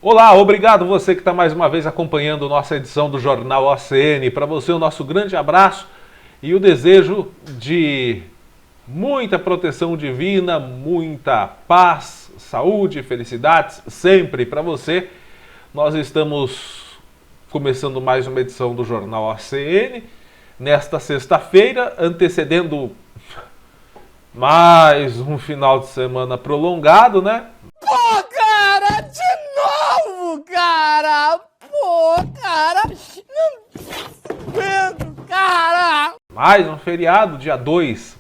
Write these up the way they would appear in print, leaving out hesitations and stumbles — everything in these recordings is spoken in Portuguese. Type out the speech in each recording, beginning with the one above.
Olá, obrigado você que está mais uma vez acompanhando nossa edição do Jornal OCN. Para você o nosso grande abraço e o desejo de muita proteção divina, muita paz, saúde, felicidades sempre para você. Nós estamos começando mais uma edição do Jornal OCN nesta sexta-feira, antecedendo mais um final de semana prolongado, né? Pô, cara, de novo, cara! Pô, cara! Não aguento, cara! Mais um feriado, dia 2,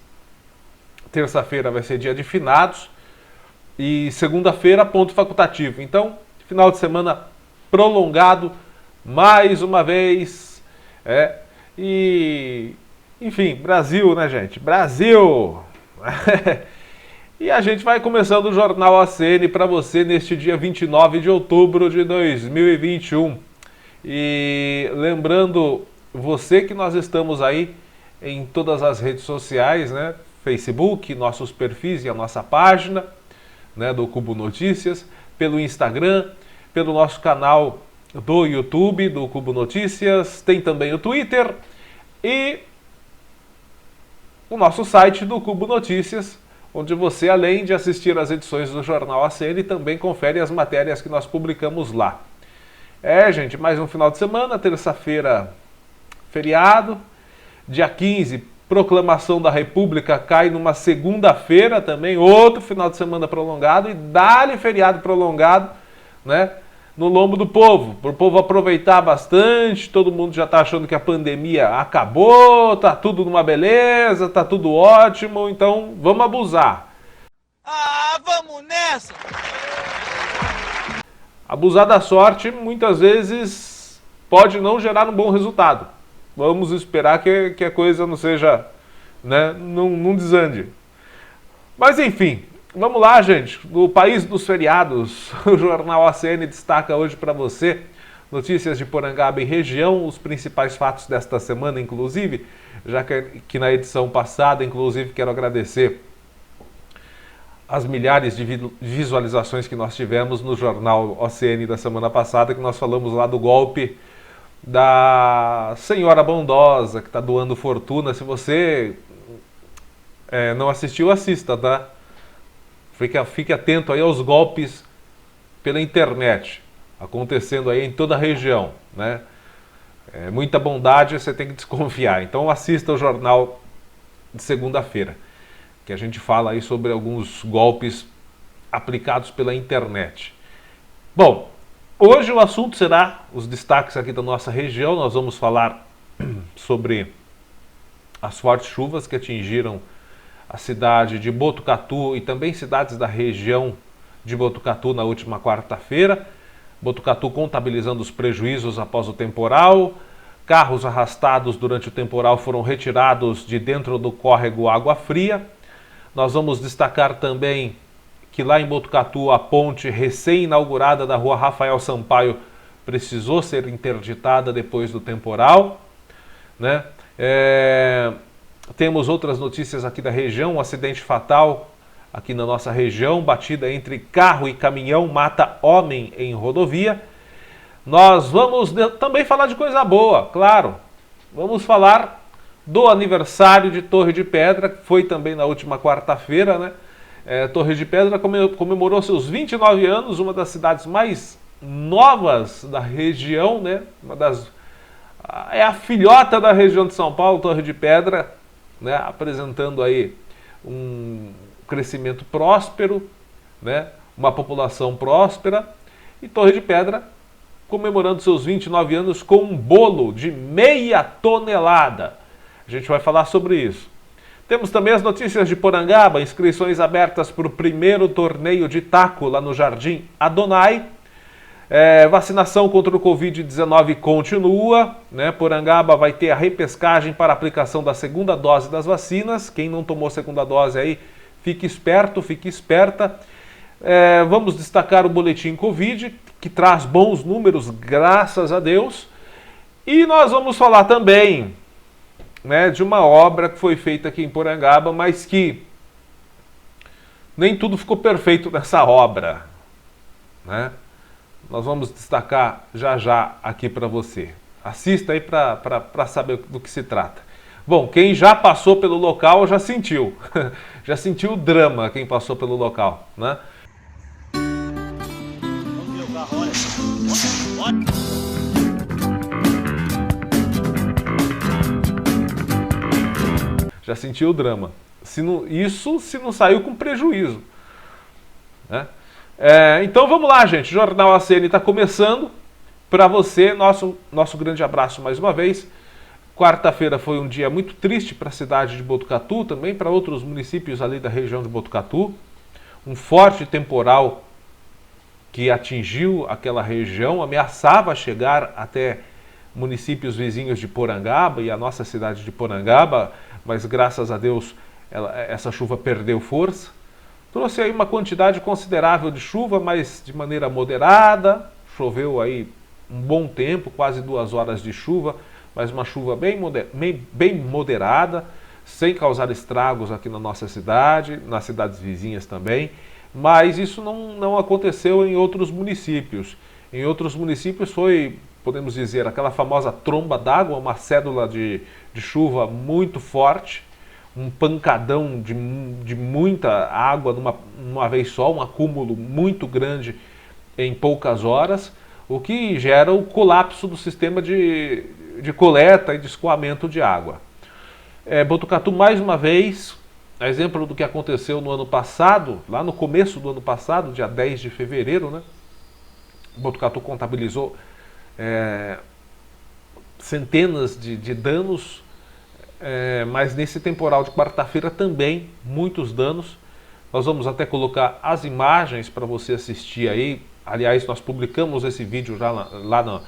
terça-feira vai ser dia de finados e segunda-feira ponto facultativo. Então, final de semana prolongado, mais uma vez, e enfim, Brasil, né, gente? Brasil! E a gente vai começando o Jornal OCN para você neste dia 29 de outubro de 2021. E lembrando você que nós estamos aí em todas as redes sociais, né? Facebook, nossos perfis e a nossa página, né, do Cubo Notícias, pelo Instagram, pelo nosso canal do YouTube, do Cubo Notícias, tem também o Twitter e o nosso site do Cubo Notícias, onde você, além de assistir às edições do Jornal ACN, também confere as matérias que nós publicamos lá. Gente, mais um final de semana, terça-feira, feriado, dia 15, proclamação da República, cai numa segunda-feira também, outro final de semana prolongado, e dá-lhe feriado prolongado, né, no lombo do povo, para o povo aproveitar bastante. Todo mundo já está achando que a pandemia acabou, tá tudo numa beleza, tá tudo ótimo, então vamos abusar. Ah, vamos nessa! Abusar da sorte muitas vezes pode não gerar um bom resultado. Vamos esperar que a coisa não seja, né, não desande. Mas enfim, vamos lá, gente. No país dos feriados, o Jornal ACN destaca hoje para você notícias de Porangaba e região, os principais fatos desta semana, inclusive, já que na edição passada, inclusive, quero agradecer as milhares de visualizações que nós tivemos no Jornal OCN da semana passada, que nós falamos lá do golpe da senhora bondosa, que está doando fortuna. Se você não assistiu, assista, tá? Fique atento aí aos golpes pela internet, acontecendo aí em toda a região, né? Muita bondade, você tem que desconfiar. Então assista o jornal de segunda-feira, que a gente fala aí sobre alguns golpes aplicados pela internet. Bom, hoje o assunto será os destaques aqui da nossa região. Nós vamos falar sobre as fortes chuvas que atingiram a cidade de Botucatu e também cidades da região de Botucatu na última quarta-feira. Botucatu contabilizando os prejuízos após o temporal. Carros arrastados durante o temporal foram retirados de dentro do córrego Água Fria. Nós vamos destacar também que lá em Botucatu a ponte recém-inaugurada da rua Rafael Sampaio precisou ser interditada depois do temporal, né? Temos outras notícias aqui da região. Um acidente fatal aqui na nossa região, batida entre carro e caminhão mata homem em rodovia. Nós vamos também falar de coisa boa, claro. Vamos falar do aniversário de Torre de Pedra, que foi também na última quarta-feira, né? Torre de Pedra comemorou seus 29 anos, uma das cidades mais novas da região, né? É a filhota da região de São Paulo, Torre de Pedra, né? Apresentando aí um crescimento próspero, né? Uma população próspera, e Torre de Pedra comemorando seus 29 anos com um bolo de meia tonelada. A gente vai falar sobre isso. Temos também as notícias de Porangaba, inscrições abertas para o primeiro torneio de taco lá no Jardim Adonai. Vacinação contra o Covid-19 continua, né? Porangaba vai ter a repescagem para a aplicação da segunda dose das vacinas. Quem não tomou a segunda dose aí, fique esperto, fique esperta. Vamos destacar o boletim Covid, que traz bons números, graças a Deus. E nós vamos falar também, né, de uma obra que foi feita aqui em Porangaba, mas que nem tudo ficou perfeito nessa obra, né? nós vamos destacar já já aqui para você. Assista aí para saber do que se trata. Bom, quem já passou pelo local já sentiu. Já sentiu o drama quem passou pelo local, né? Vamos ver o carro, olha. Já sentiu o drama. Isso se não saiu com prejuízo, né? Então vamos lá, gente. O Jornal ACN está começando. Para você, nosso grande abraço mais uma vez. Quarta-feira foi um dia muito triste para a cidade de Botucatu, também para outros municípios ali da região de Botucatu. Um forte temporal que atingiu aquela região, ameaçava chegar até municípios vizinhos de Porangaba e a nossa cidade de Porangaba, mas graças a Deus essa chuva perdeu força. Trouxe aí uma quantidade considerável de chuva, mas de maneira moderada. Choveu aí um bom tempo, quase 2 horas de chuva, mas uma chuva bem moderada, sem causar estragos aqui na nossa cidade, nas cidades vizinhas também. Mas isso não aconteceu em outros municípios. Em outros municípios foi, podemos dizer, aquela famosa tromba d'água, uma cédula de chuva muito forte, um pancadão de muita água numa vez só, um acúmulo muito grande em poucas horas, o que gera o colapso do sistema de coleta e de escoamento de água. Botucatu, mais uma vez, a exemplo do que aconteceu no ano passado, lá no começo do ano passado, dia 10 de fevereiro, né? Botucatu contabilizou centenas de danos, mas nesse temporal de quarta-feira também muitos danos. Nós vamos até colocar as imagens para você assistir aí. Aliás, nós publicamos esse vídeo já lá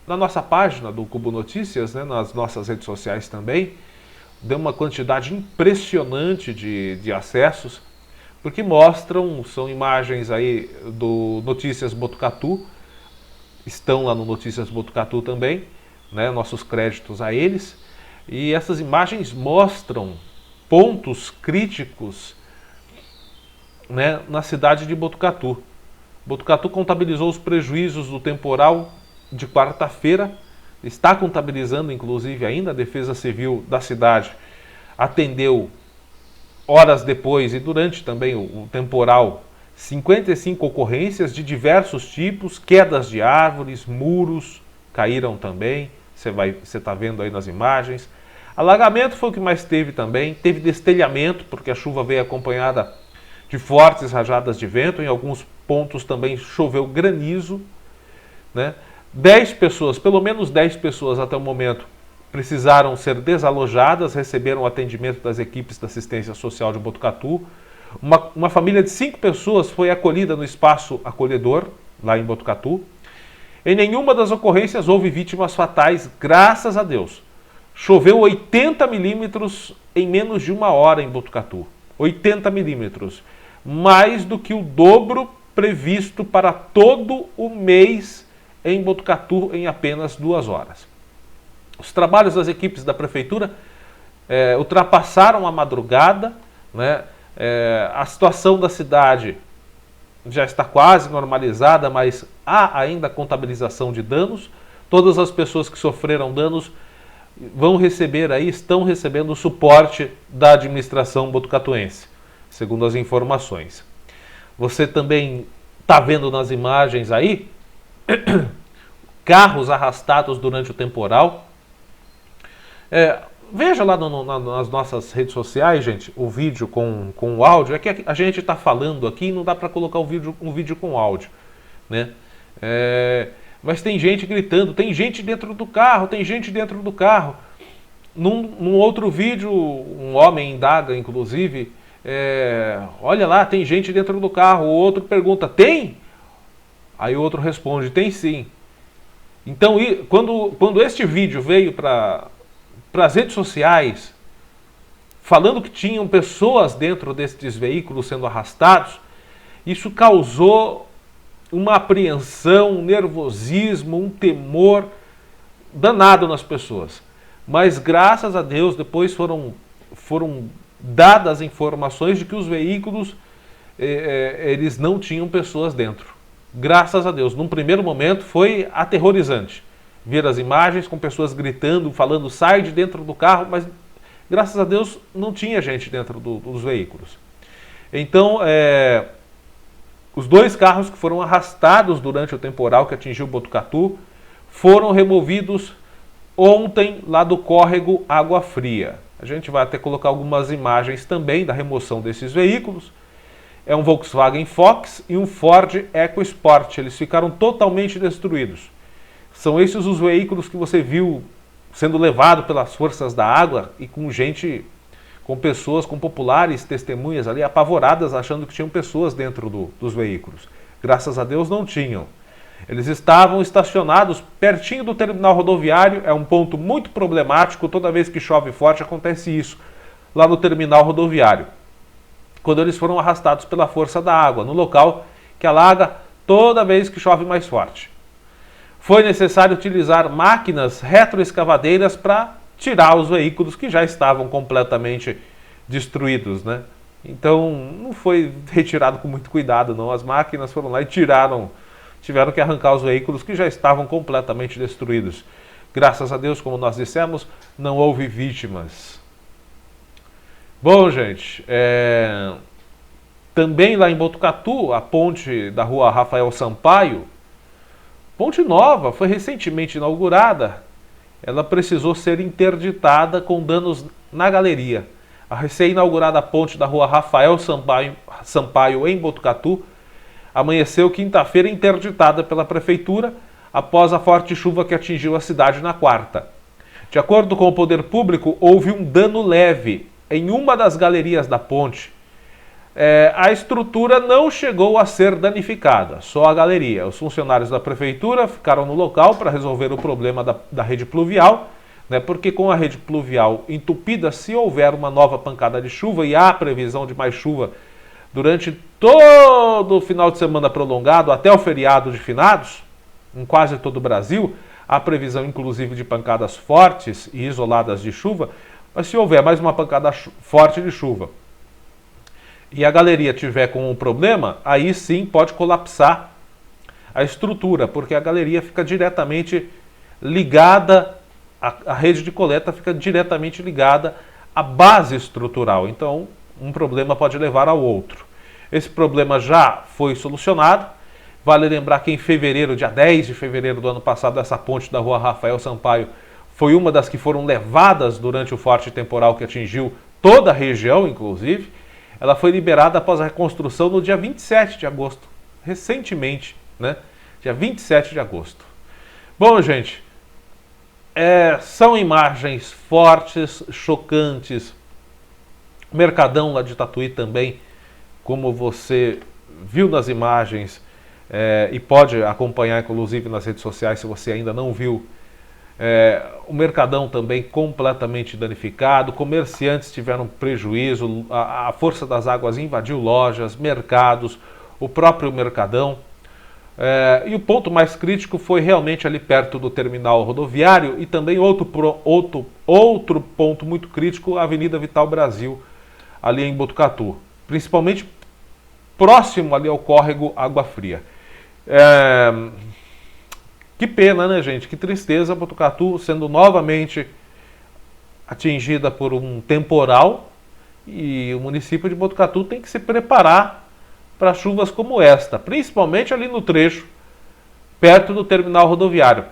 na nossa página do Cubo Notícias, né, nas nossas redes sociais também. Deu uma quantidade impressionante de acessos, porque são imagens aí do Notícias Botucatu, estão lá no Notícias Botucatu também, né, nossos créditos a eles, e essas imagens mostram pontos críticos, né, na cidade de Botucatu. Botucatu contabilizou os prejuízos do temporal de quarta-feira, está contabilizando inclusive ainda. A Defesa Civil da cidade atendeu horas depois e durante também o temporal 55 ocorrências de diversos tipos, quedas de árvores, muros caíram também, você está vendo aí nas imagens. Alagamento foi o que mais teve também, teve destelhamento, porque a chuva veio acompanhada de fortes rajadas de vento, em alguns pontos também choveu granizo, né? 10 pessoas, pelo menos 10 pessoas até o momento, precisaram ser desalojadas, receberam atendimento das equipes da assistência social de Botucatu. Uma família de 5 pessoas foi acolhida no espaço acolhedor, lá em Botucatu. Em nenhuma das ocorrências houve vítimas fatais, graças a Deus. Choveu 80 milímetros em menos de 1 hora em Botucatu. 80 milímetros. Mais do que o dobro previsto para todo o mês em Botucatu em apenas 2 horas. Os trabalhos das equipes da prefeitura ultrapassaram a madrugada, né? A situação da cidade já está quase normalizada, mas há ainda contabilização de danos. Todas as pessoas que sofreram danos estão recebendo o suporte da administração botucatuense, segundo as informações. Você também está vendo nas imagens aí carros arrastados durante o temporal. Veja lá nas nossas redes sociais, gente, o vídeo com o áudio. É que a gente está falando aqui e não dá para colocar um vídeo com áudio, né? Mas tem gente gritando, tem gente dentro do carro, tem gente dentro do carro. Num outro vídeo, um homem indaga, inclusive, olha lá, tem gente dentro do carro. O outro pergunta, tem? Aí o outro responde, tem sim. Então, quando este vídeo veio para as redes sociais, falando que tinham pessoas dentro destes veículos sendo arrastados, isso causou uma apreensão, um nervosismo, um temor danado nas pessoas. Mas graças a Deus depois foram dadas informações de que os veículos eles não tinham pessoas dentro. Graças a Deus. Num primeiro momento foi aterrorizante ver as imagens com pessoas gritando, falando sai de dentro do carro, mas graças a Deus não tinha gente dentro dos veículos. Então, os 2 carros que foram arrastados durante o temporal que atingiu Botucatu foram removidos ontem lá do córrego Água Fria. A gente vai até colocar algumas imagens também da remoção desses veículos. É um Volkswagen Fox e um Ford EcoSport. Eles ficaram totalmente destruídos. São esses os veículos que você viu sendo levado pelas forças da água e com gente, com pessoas, com populares testemunhas ali apavoradas, achando que tinham pessoas dentro dos veículos. Graças a Deus não tinham. Eles estavam estacionados pertinho do terminal rodoviário, é um ponto muito problemático, toda vez que chove forte acontece isso, lá no terminal rodoviário. Quando eles foram arrastados pela força da água, no local que alaga toda vez que chove mais forte. Foi necessário utilizar máquinas retroescavadeiras para tirar os veículos que já estavam completamente destruídos, né? Então não foi retirado com muito cuidado, não. As máquinas foram lá e tiveram que arrancar os veículos que já estavam completamente destruídos. Graças a Deus, como nós dissemos, não houve vítimas. Bom, gente, também lá em Botucatu, a ponte da rua Rafael Sampaio, ponte nova, foi recentemente inaugurada, ela precisou ser interditada com danos na galeria. A recém-inaugurada ponte da rua Rafael Sampaio em Botucatu amanheceu quinta-feira interditada pela prefeitura após a forte chuva que atingiu a cidade na quarta. De acordo com o poder público, houve um dano leve em uma das galerias da ponte. A estrutura não chegou a ser danificada, só a galeria. Os funcionários da prefeitura ficaram no local para resolver o problema da rede pluvial, né, porque com a rede pluvial entupida, se houver uma nova pancada de chuva, e há previsão de mais chuva durante todo o final de semana prolongado, até o feriado de finados, em quase todo o Brasil, há previsão inclusive de pancadas fortes e isoladas de chuva, mas se houver mais uma pancada forte de chuva e a galeria tiver com um problema, aí sim pode colapsar a estrutura, porque a galeria fica diretamente ligada, a rede de coleta fica diretamente ligada à base estrutural. Então, um problema pode levar ao outro. Esse problema já foi solucionado. Vale lembrar que em fevereiro, dia 10 de fevereiro do ano passado, essa ponte da rua Rafael Sampaio foi uma das que foram levadas durante o forte temporal que atingiu toda a região, inclusive. Ela foi liberada após a reconstrução no dia 27 de agosto, recentemente, né? Dia 27 de agosto. Bom, gente, são imagens fortes, chocantes. O Mercadão lá de Tatuí também, como você viu nas imagens, e pode acompanhar inclusive nas redes sociais se você ainda não viu, o Mercadão também completamente danificado, comerciantes tiveram prejuízo, a força das águas invadiu lojas, mercados, o próprio Mercadão. E o ponto mais crítico foi realmente ali perto do terminal rodoviário e também outro ponto muito crítico, a Avenida Vital Brasil, ali em Botucatu, principalmente próximo ali ao córrego Água Fria. Que pena, né, gente? Que tristeza, Botucatu sendo novamente atingida por um temporal, e o município de Botucatu tem que se preparar para chuvas como esta, principalmente ali no trecho perto do terminal rodoviário.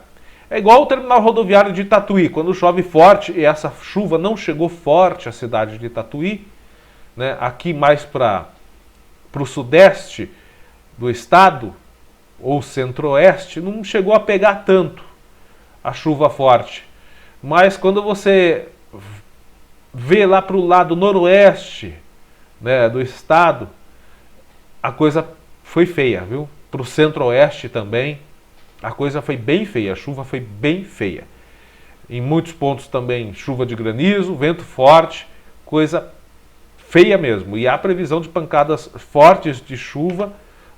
É igual o terminal rodoviário de Tatuí, quando chove forte, e essa chuva não chegou forte à cidade de Tatuí, né, aqui mais para o sudeste do estado, ou centro-oeste, não chegou a pegar tanto a chuva forte. Mas quando você vê lá para o lado noroeste, né, do estado, a coisa foi feia, viu? Para o centro-oeste também, a coisa foi bem feia, a chuva foi bem feia. Em muitos pontos também chuva de granizo, vento forte, coisa feia mesmo. E há previsão de pancadas fortes de chuva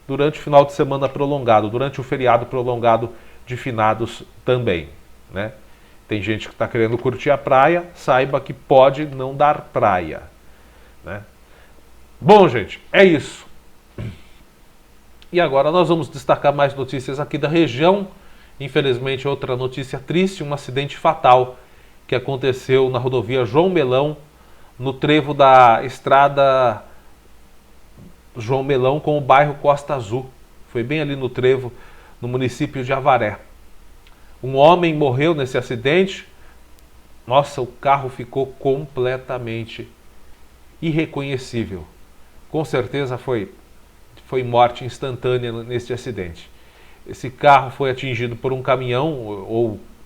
durante o final de semana prolongado, durante o feriado prolongado de finados também, né? Tem gente que está querendo curtir a praia, saiba que pode não dar praia, né? Bom, gente, é isso. E agora nós vamos destacar mais notícias aqui da região. Infelizmente, outra notícia triste, um acidente fatal que aconteceu na rodovia João Melão, no trevo da estrada João Melão com o bairro Costa Azul. Foi bem ali no trevo, no município de Avaré. Um homem morreu nesse acidente. Nossa, o carro ficou completamente irreconhecível. Com certeza foi morte instantânea neste acidente. Esse carro foi atingido por um caminhão,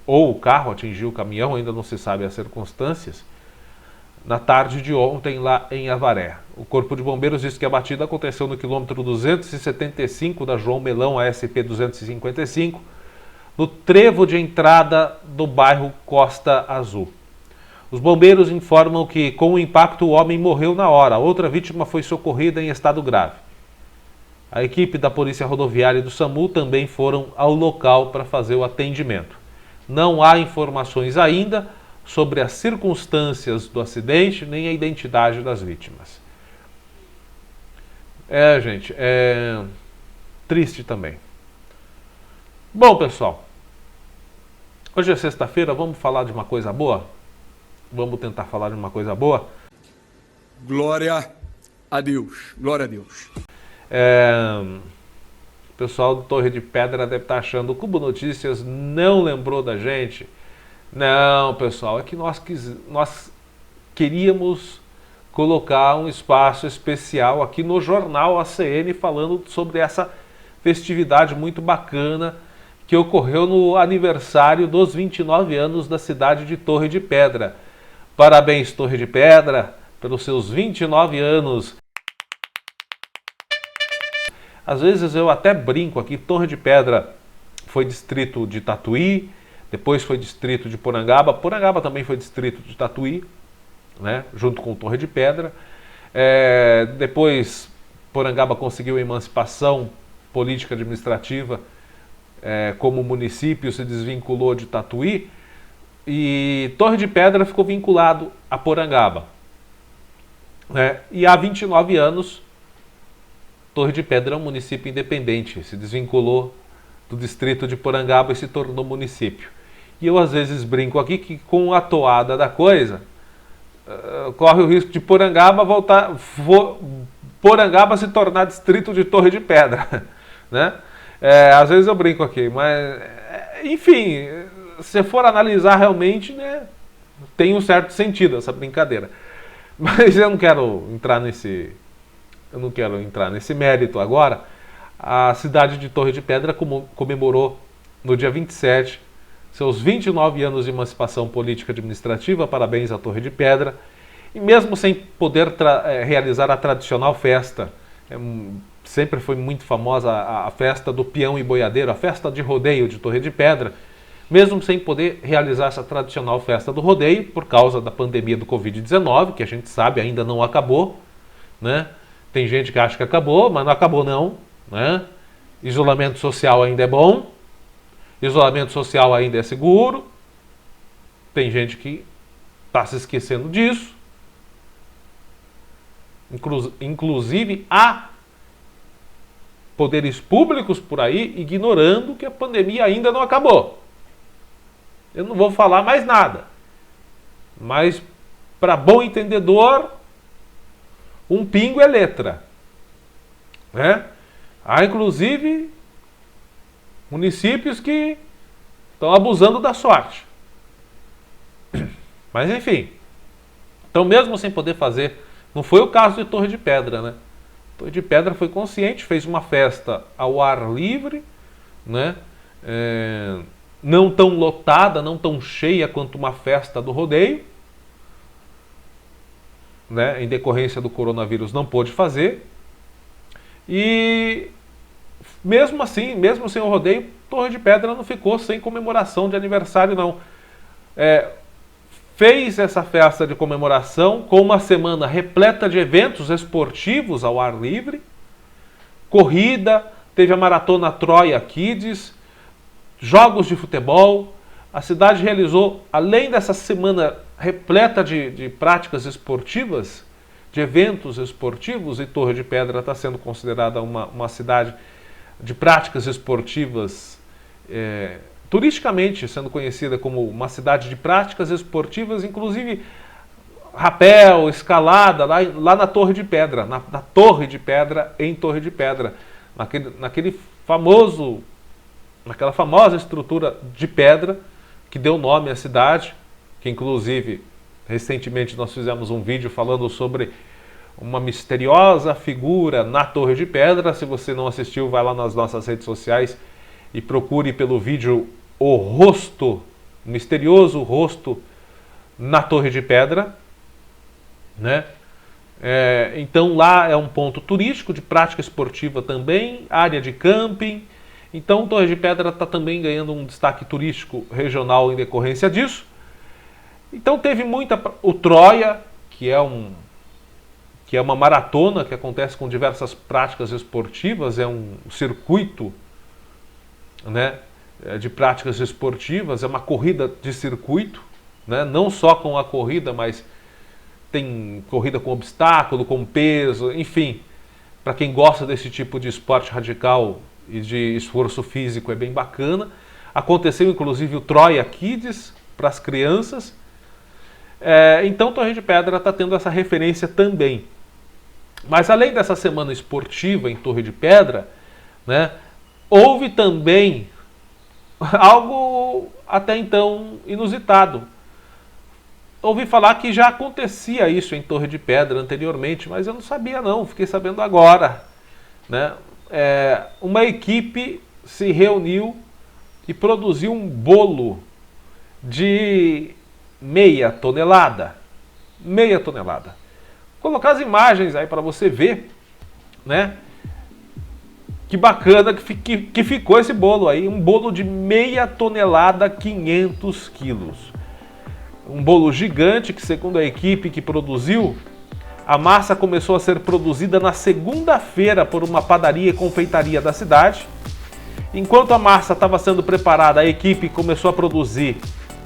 ou o carro atingiu o caminhão, ainda não se sabe as circunstâncias, na tarde de ontem lá em Avaré. O Corpo de Bombeiros disse que a batida aconteceu no quilômetro 275 da João Melão, a SP 255, no trevo de entrada do bairro Costa Azul. Os bombeiros informam que, com o impacto, o homem morreu na hora. A outra vítima foi socorrida em estado grave. A equipe da Polícia Rodoviária e do SAMU também foram ao local para fazer o atendimento. Não há informações ainda sobre as circunstâncias do acidente, nem a identidade das vítimas. Gente, é triste também. Bom, pessoal, hoje é sexta-feira, vamos falar de uma coisa boa? Vamos tentar falar de uma coisa boa? Glória a Deus, glória a Deus. O pessoal do Torre de Pedra deve estar achando, o Cubo Notícias não lembrou da gente. Não, pessoal, é que nós queríamos colocar um espaço especial aqui no Jornal ACN falando sobre essa festividade muito bacana que ocorreu no aniversário dos 29 anos da cidade de Torre de Pedra. Parabéns, Torre de Pedra, pelos seus 29 anos. Às vezes eu até brinco aqui, Torre de Pedra foi distrito de Tatuí, depois foi distrito de Porangaba. Porangaba também foi distrito de Tatuí, né, junto com Torre de Pedra. Depois Porangaba conseguiu a emancipação política administrativa como município, se desvinculou de Tatuí. E Torre de Pedra ficou vinculado a Porangaba. E há 29 anos, Torre de Pedra é um município independente, se desvinculou do distrito de Porangaba e se tornou município. E eu às vezes brinco aqui que com a toada da coisa, corre o risco de Porangaba Porangaba se tornar distrito de Torre de Pedra. Né? Às vezes eu brinco aqui, mas enfim, se for analisar realmente, né, tem um certo sentido essa brincadeira. Mas eu não quero entrar nesse mérito agora. A cidade de Torre de Pedra comemorou no dia 27 seus 29 anos de emancipação política administrativa. Parabéns à Torre de Pedra. E mesmo sem poder realizar a tradicional festa, sempre foi muito famosa a festa do peão e boiadeiro, a festa de rodeio de Torre de Pedra, mesmo sem poder realizar essa tradicional festa do rodeio, por causa da pandemia do Covid-19, que a gente sabe ainda não acabou, né? Tem gente que acha que acabou, mas não acabou não, né? Isolamento social ainda é bom, isolamento social ainda é seguro, tem gente que está se esquecendo disso, inclusive há poderes públicos por aí ignorando que a pandemia ainda não acabou. Eu não vou falar mais nada, mas para bom entendedor, um pingo é letra, né? Há inclusive municípios que estão abusando da sorte. Mas enfim, então mesmo sem poder fazer, não foi o caso de Torre de Pedra, né? Torre de Pedra foi consciente, fez uma festa ao ar livre, né? Não tão lotada, não tão cheia quanto uma festa do rodeio, né? Em decorrência do coronavírus não pôde fazer. E mesmo assim, mesmo sem o rodeio, Torre de Pedra não ficou sem comemoração de aniversário não. Fez essa festa de comemoração com uma semana repleta de eventos esportivos ao ar livre, corrida, teve a Maratona Troia Kids, jogos de futebol. A cidade realizou, além dessa semana repleta de práticas esportivas, de eventos esportivos, e Torre de Pedra está sendo considerada uma cidade de práticas esportivas, turisticamente sendo conhecida como uma cidade de práticas esportivas, inclusive rapel, escalada, lá na Torre de Pedra, na Torre de Pedra, em Torre de Pedra, naquela famosa estrutura de pedra que deu nome à cidade, que inclusive recentemente nós fizemos um vídeo falando sobre uma misteriosa figura na Torre de Pedra. Se você não assistiu, vai lá nas nossas redes sociais e procure pelo vídeo o misterioso rosto na Torre de Pedra, né? Então lá é um ponto turístico de prática esportiva também, área de camping. Então Torre de Pedra está também ganhando um destaque turístico regional em decorrência disso. Então teve o Troia, que é uma maratona que acontece com diversas práticas esportivas, é um circuito, né, de práticas esportivas, é uma corrida de circuito, né, não só com a corrida, mas tem corrida com obstáculo, com peso, enfim. Para quem gosta desse tipo de esporte radical e de esforço físico, é bem bacana. Aconteceu inclusive o Troia Kids para as crianças. Então Torre de Pedra está tendo essa referência também. Mas além dessa semana esportiva em Torre de Pedra, né, houve também algo até então inusitado. Ouvi falar que já acontecia isso em Torre de Pedra anteriormente, mas eu não sabia não, fiquei sabendo agora, né? Uma equipe se reuniu e produziu um bolo de meia tonelada. Meia tonelada. Vou colocar as imagens aí para você ver, né? Que bacana que ficou esse bolo aí. Um bolo de meia tonelada, 500 quilos. Um bolo gigante que, segundo a equipe que produziu, a massa começou a ser produzida na segunda-feira por uma padaria e confeitaria da cidade. Enquanto a massa estava sendo preparada, a equipe começou a produzir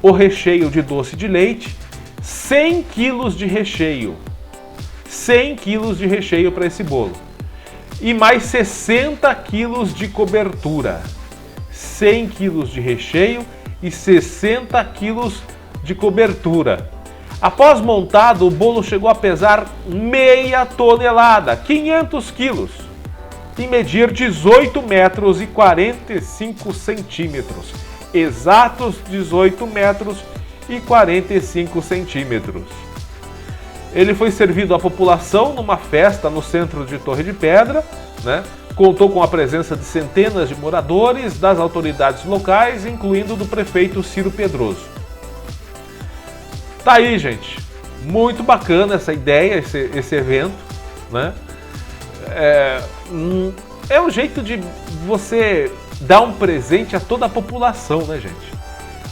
o recheio de doce de leite, 100 quilos de recheio. 100 quilos de recheio para esse bolo. E mais 60 quilos de cobertura. 100 quilos de recheio e 60 quilos de cobertura. Após montado, o bolo chegou a pesar meia tonelada, 500 quilos, e medir 18 metros e 45 centímetros. Exatos 18 metros e 45 centímetros. Ele foi servido à população numa festa no centro de Torre de Pedra, né? Contou com a presença de centenas de moradores, das autoridades locais, incluindo do prefeito Ciro Pedroso. Tá aí, gente. Muito bacana essa ideia, esse evento, né? É um jeito de você dar um presente a toda a população, né, gente?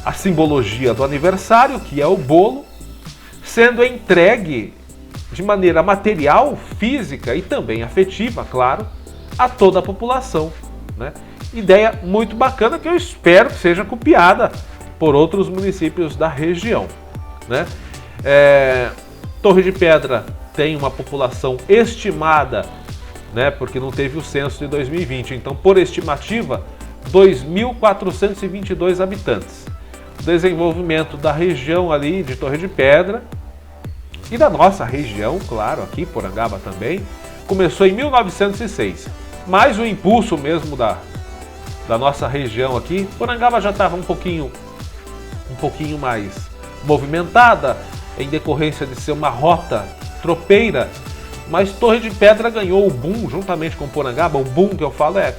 A simbologia do aniversário, que é o bolo, sendo entregue de maneira material, física e também afetiva, claro, a toda a população, né? Ideia muito bacana que eu espero que seja copiada por outros municípios da região, né? Torre de Pedra tem uma população estimada, né, porque não teve o censo de 2020, então por estimativa 2.422 habitantes. O desenvolvimento da região ali de Torre de Pedra e da nossa região, claro, aqui Porangaba também, começou em 1906, mas o impulso mesmo da nossa região aqui, Porangaba já estava um pouquinho mais movimentada, em decorrência de ser uma rota tropeira, mas Torre de Pedra ganhou o boom juntamente com Porangaba. O boom que eu falo é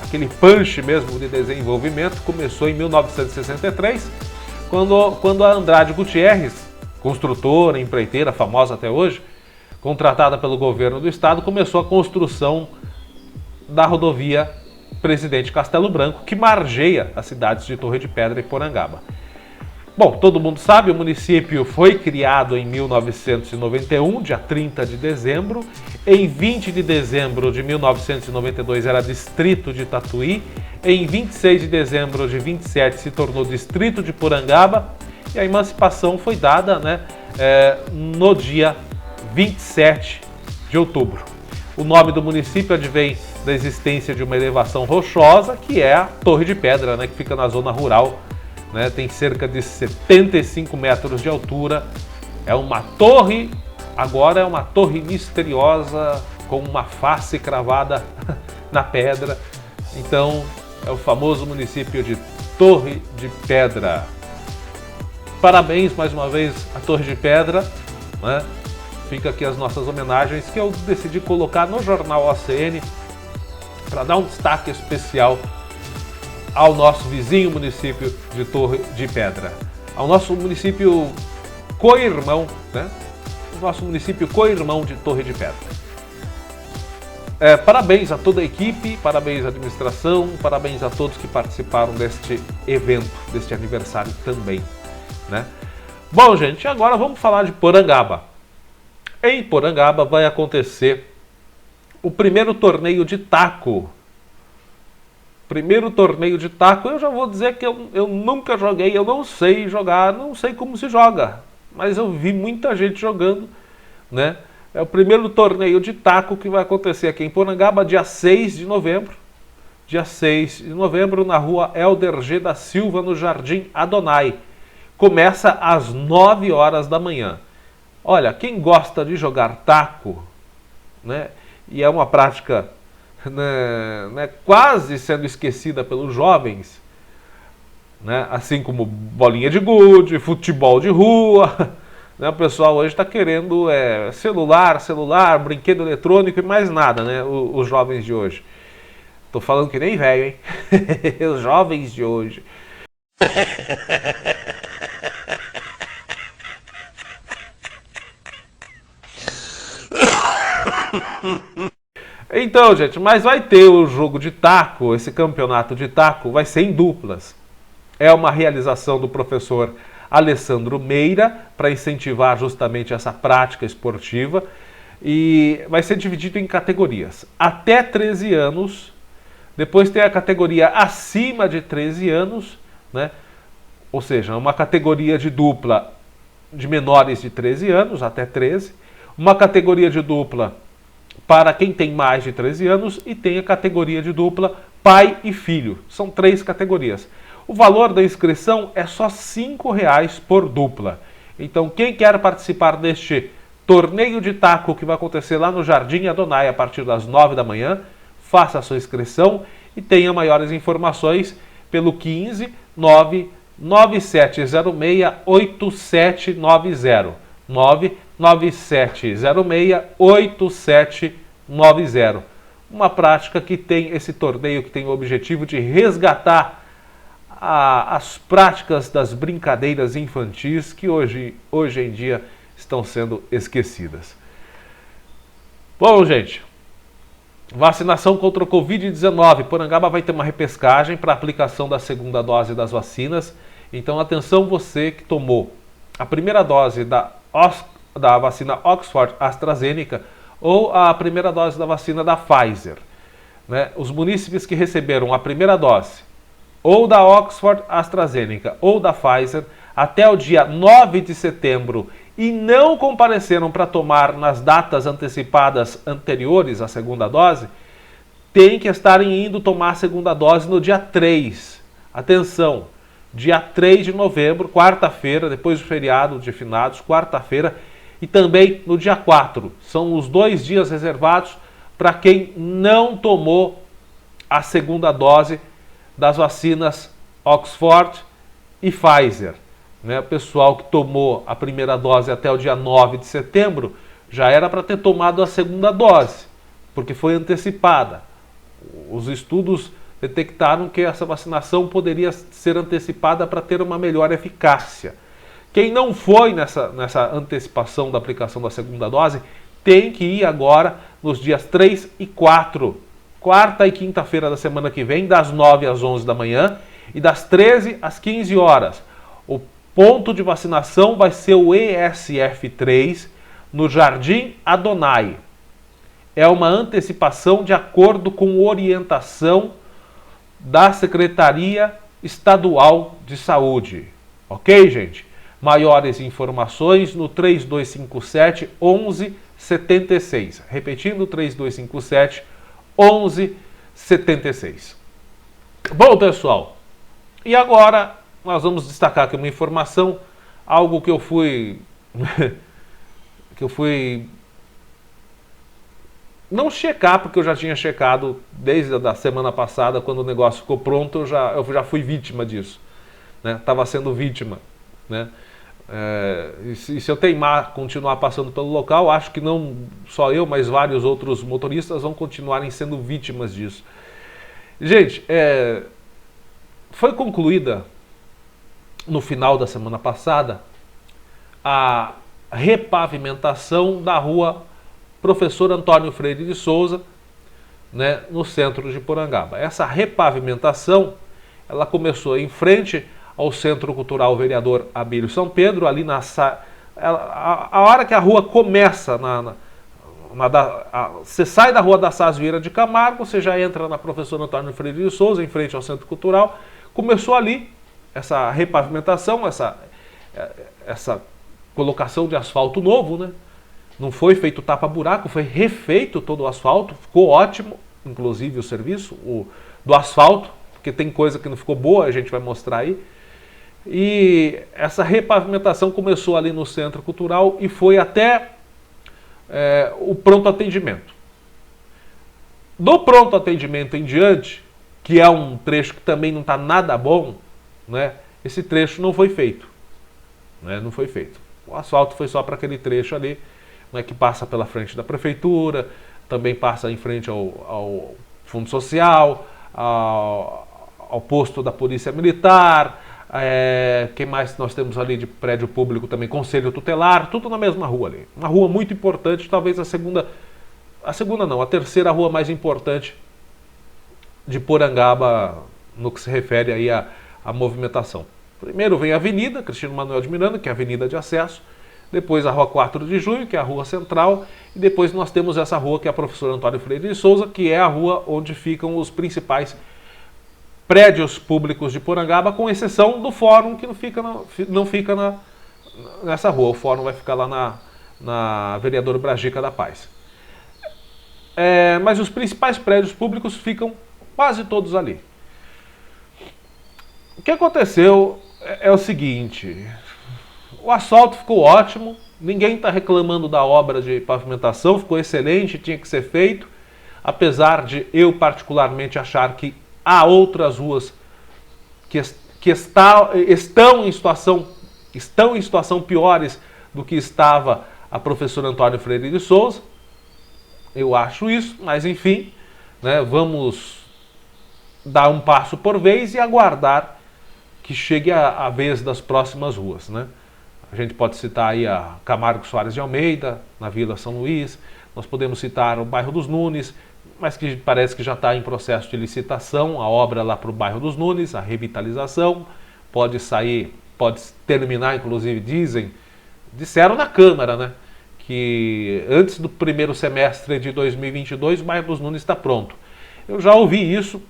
aquele punch mesmo de desenvolvimento. Começou em 1963, quando a Andrade Gutierrez, construtora, empreiteira, famosa até hoje, contratada pelo governo do estado, começou a construção da rodovia Presidente Castelo Branco, que margeia as cidades de Torre de Pedra e Porangaba. Bom, todo mundo sabe, o município foi criado em 1991, dia 30 de dezembro. Em 20 de dezembro de 1992 era distrito de Tatuí. Em 26 de dezembro de 27 se tornou distrito de Porangaba. E a emancipação foi dada, né, no dia 27 de outubro. O nome do município advém da existência de uma elevação rochosa, que é a Torre de Pedra, né, que fica na zona rural, né, tem cerca de 75 metros de altura. É uma torre, agora é uma torre misteriosa com uma face cravada na pedra. Então, é o famoso município de Torre de Pedra. Parabéns mais uma vez à Torre de Pedra, né? Fica aqui as nossas homenagens que eu decidi colocar no jornal OCN para dar um destaque especial ao nosso vizinho município de Torre de Pedra, ao nosso município co-irmão, né? O nosso município co-irmão de Torre de Pedra. Parabéns a toda a equipe, parabéns à administração, parabéns a todos que participaram deste evento, deste aniversário também, né? Bom, gente, agora vamos falar de Porangaba. Em Porangaba vai acontecer o primeiro torneio de taco. Primeiro torneio de taco, eu já vou dizer que eu nunca joguei, eu não sei jogar, não sei como se joga, mas eu vi muita gente jogando, né? É o primeiro torneio de taco que vai acontecer aqui em Porangaba, dia 6 de novembro. Dia 6 de novembro, na rua Helder G. da Silva, no Jardim Adonai. Começa às 9 horas da manhã. Olha, quem gosta de jogar taco, né, e é uma prática, né, quase sendo esquecida pelos jovens, né, assim como bolinha de gude, futebol de rua, né, o pessoal hoje está querendo celular, brinquedo eletrônico e mais nada, né, os jovens de hoje. Tô falando que nem velho, hein? Os jovens de hoje. Então, gente, mas vai ter o jogo de taco, esse campeonato de taco vai ser em duplas. É uma realização do professor Alessandro Meira para incentivar justamente essa prática esportiva e vai ser dividido em categorias. Até 13 anos, depois tem a categoria acima de 13 anos, né? Ou seja, uma categoria de dupla de menores de 13 anos, até 13, uma categoria de dupla para quem tem mais de 13 anos e tem a categoria de dupla pai e filho. São 3 categorias. O valor da inscrição é só R$ 5,00 por dupla. Então, quem quer participar deste torneio de taco que vai acontecer lá no Jardim Adonai a partir das 9 da manhã, faça a sua inscrição e tenha maiores informações pelo 15 99706 8790. 99706 8790. Uma prática que tem esse torneio que tem o objetivo de resgatar as práticas das brincadeiras infantis que hoje em dia estão sendo esquecidas. Bom, gente, vacinação contra o Covid-19. Porangaba vai ter uma repescagem para aplicação da segunda dose das vacinas. Então, atenção você que tomou a primeira dose da vacina Oxford AstraZeneca ou a primeira dose da vacina da Pfizer, né? Os munícipes que receberam a primeira dose ou da Oxford AstraZeneca ou da Pfizer até o dia 9 de setembro e não compareceram para tomar nas datas antecipadas anteriores à segunda dose, tem que estarem indo tomar a segunda dose no dia 3. Atenção, dia 3 de novembro, quarta-feira, depois do feriado de finados, quarta-feira, e também no dia 4. São os 2 dias reservados para quem não tomou a segunda dose das vacinas Oxford e Pfizer, né? O pessoal que tomou a primeira dose até o dia 9 de setembro já era para ter tomado a segunda dose, porque foi antecipada. Os estudos detectaram que essa vacinação poderia ser antecipada para ter uma melhor eficácia. Quem não foi nessa antecipação da aplicação da segunda dose tem que ir agora nos dias 3 e 4, quarta e quinta-feira da semana que vem, das 9 às 11 da manhã e das 13 às 15 horas. O ponto de vacinação vai ser o ESF3 no Jardim Adonai. É uma antecipação de acordo com orientação da Secretaria Estadual de Saúde. Ok, gente? Maiores informações no 3257 1176. Repetindo, 3257 11,76. Bom, pessoal, e agora nós vamos destacar aqui uma informação, algo que eu fui não checar, porque eu já tinha checado desde a semana passada, quando o negócio ficou pronto, eu já fui vítima disso, né? Estava sendo vítima, né? E se eu teimar, continuar passando pelo local, acho que não só eu, mas vários outros motoristas vão continuarem sendo vítimas disso. Gente, foi concluída no final da semana passada a repavimentação da rua Professor Antônio Freire de Souza, né, no centro de Porangaba. Essa repavimentação, ela começou em frente ao Centro Cultural Vereador Abílio São Pedro, ali a hora que a rua começa, você sai da rua da Sás Vieira de Camargo, você já entra na Professor Antônio Freire de Souza, em frente ao Centro Cultural. Começou ali essa repavimentação, essa colocação de asfalto novo, né? Não foi feito tapa-buraco, foi refeito todo o asfalto, ficou ótimo, inclusive o serviço do asfalto, porque tem coisa que não ficou boa, a gente vai mostrar aí. E essa repavimentação começou ali no Centro Cultural e foi até o pronto atendimento. Do pronto atendimento em diante, que é um trecho que também não está nada bom, né, esse trecho não foi feito. Né, não foi feito. O asfalto foi só para aquele trecho ali, né, que passa pela frente da prefeitura, também passa em frente ao Fundo Social, ao posto da Polícia Militar, quem mais nós temos ali de prédio público também, Conselho Tutelar, tudo na mesma rua ali. Uma rua muito importante, talvez a terceira rua mais importante de Porangaba no que se refere aí à movimentação. Primeiro vem a Avenida Cristino Manuel de Miranda, que é a avenida de acesso, depois a Rua 4 de Junho, que é a rua central, e depois nós temos essa rua que é a Professor Antônio Freire de Souza, que é a rua onde ficam os principais prédios públicos de Porangaba, com exceção do fórum, que não fica nessa rua. O fórum vai ficar lá na Vereador Bragica da Paz. Mas os principais prédios públicos ficam quase todos ali. O que aconteceu é o seguinte: o asfalto ficou ótimo, ninguém está reclamando da obra de pavimentação, ficou excelente, tinha que ser feito, apesar de eu particularmente achar que há outras ruas que estão em situação piores do que estava a Professor Antônio Freire de Souza. Eu acho isso, mas enfim, né, vamos dar um passo por vez e aguardar que chegue a vez das próximas ruas, né? A gente pode citar aí a Camargo Soares de Almeida, na Vila São Luís. Nós podemos citar o bairro dos Nunes, mas que parece que já está em processo de licitação, a obra lá para o bairro dos Nunes, a revitalização. Pode terminar, inclusive, disseram na Câmara, né, que antes do primeiro semestre de 2022 o bairro dos Nunes está pronto. Eu já ouvi isso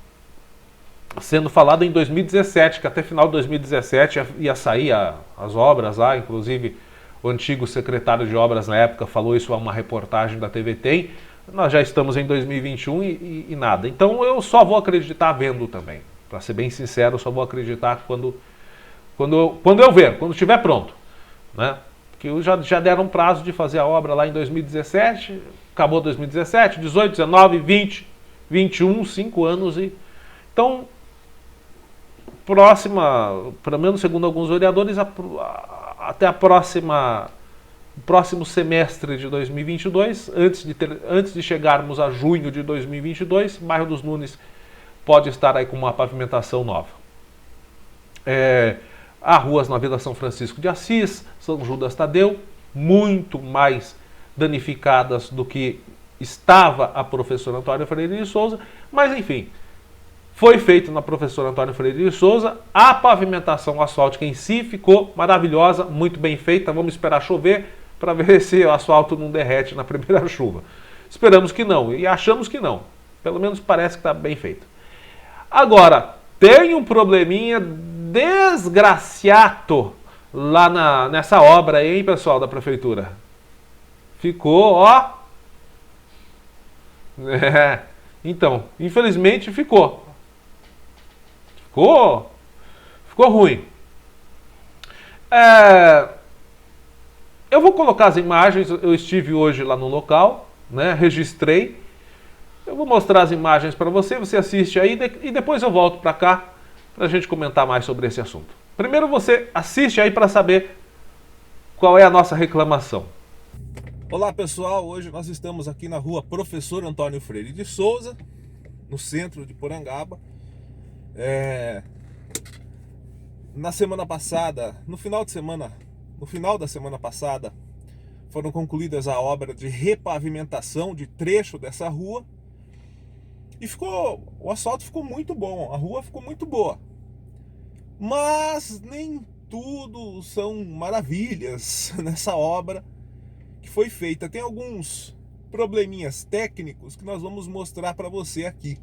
sendo falado em 2017, que até final de 2017 ia sair as obras lá, inclusive o antigo secretário de obras na época falou isso a uma reportagem da TV Tem. Nós já estamos em 2021 e nada. Então eu só vou acreditar vendo também. Para ser bem sincero, eu só vou acreditar quando eu ver, quando estiver pronto, né? Que já deram um prazo de fazer a obra lá em 2017, acabou 2017, 18, 19, 20, 21, 5 anos e... Então, pelo menos segundo alguns vereadores, até o próximo semestre de 2022, antes de chegarmos a junho de 2022, o bairro dos Nunes pode estar aí com uma pavimentação nova. Há ruas na Vila São Francisco de Assis, São Judas Tadeu, muito mais danificadas do que estava a Professor Antônio Freire de Souza, mas enfim, foi feito na Professor Antônio Freire de Souza. A pavimentação asfáltica em si ficou maravilhosa, muito bem feita. Vamos esperar chover para ver se o asfalto não derrete na primeira chuva. Esperamos que não e achamos que não. Pelo menos parece que está bem feito. Agora, tem um probleminha desgraciado lá nessa obra aí, hein, pessoal da prefeitura? Ficou, ó... Então, infelizmente ficou. Ficou ruim. Eu vou colocar as imagens, eu estive hoje lá no local, né, registrei. Eu vou mostrar as imagens para você, você assiste aí e depois eu volto para cá para a gente comentar mais sobre esse assunto. Primeiro você assiste aí para saber qual é a nossa reclamação. Olá pessoal, hoje nós estamos aqui na rua Professor Antônio Freire de Souza, no centro de Porangaba. Na semana passada, no final da semana passada, foram concluídas a obra de repavimentação de trecho dessa rua e o asfalto ficou muito bom, a rua ficou muito boa. Mas nem tudo são maravilhas nessa obra que foi feita. Tem alguns probleminhas técnicos que nós vamos mostrar para você aqui,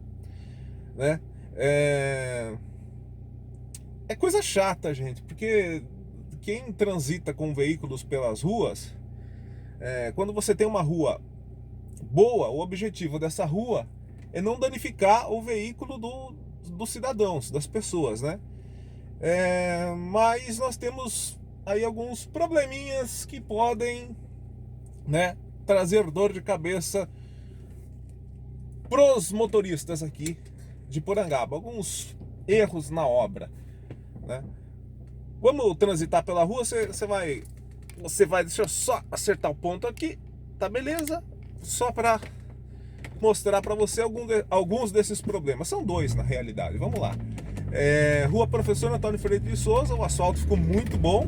né? É coisa chata, gente, porque quem transita com veículos pelas ruas, quando você tem uma rua boa, o objetivo dessa rua é não danificar o veículo dos cidadãos, das pessoas, né? Mas nós temos aí alguns probleminhas que podem, né, trazer dor de cabeça pros motoristas aqui de Porangaba, alguns erros na obra, né? Vamos transitar pela rua, você vai, deixa eu só acertar o ponto aqui, tá beleza? Só para mostrar para você alguns desses problemas, são dois na realidade, vamos lá. Rua Professor Antônio Freire de Souza, o asfalto ficou muito bom,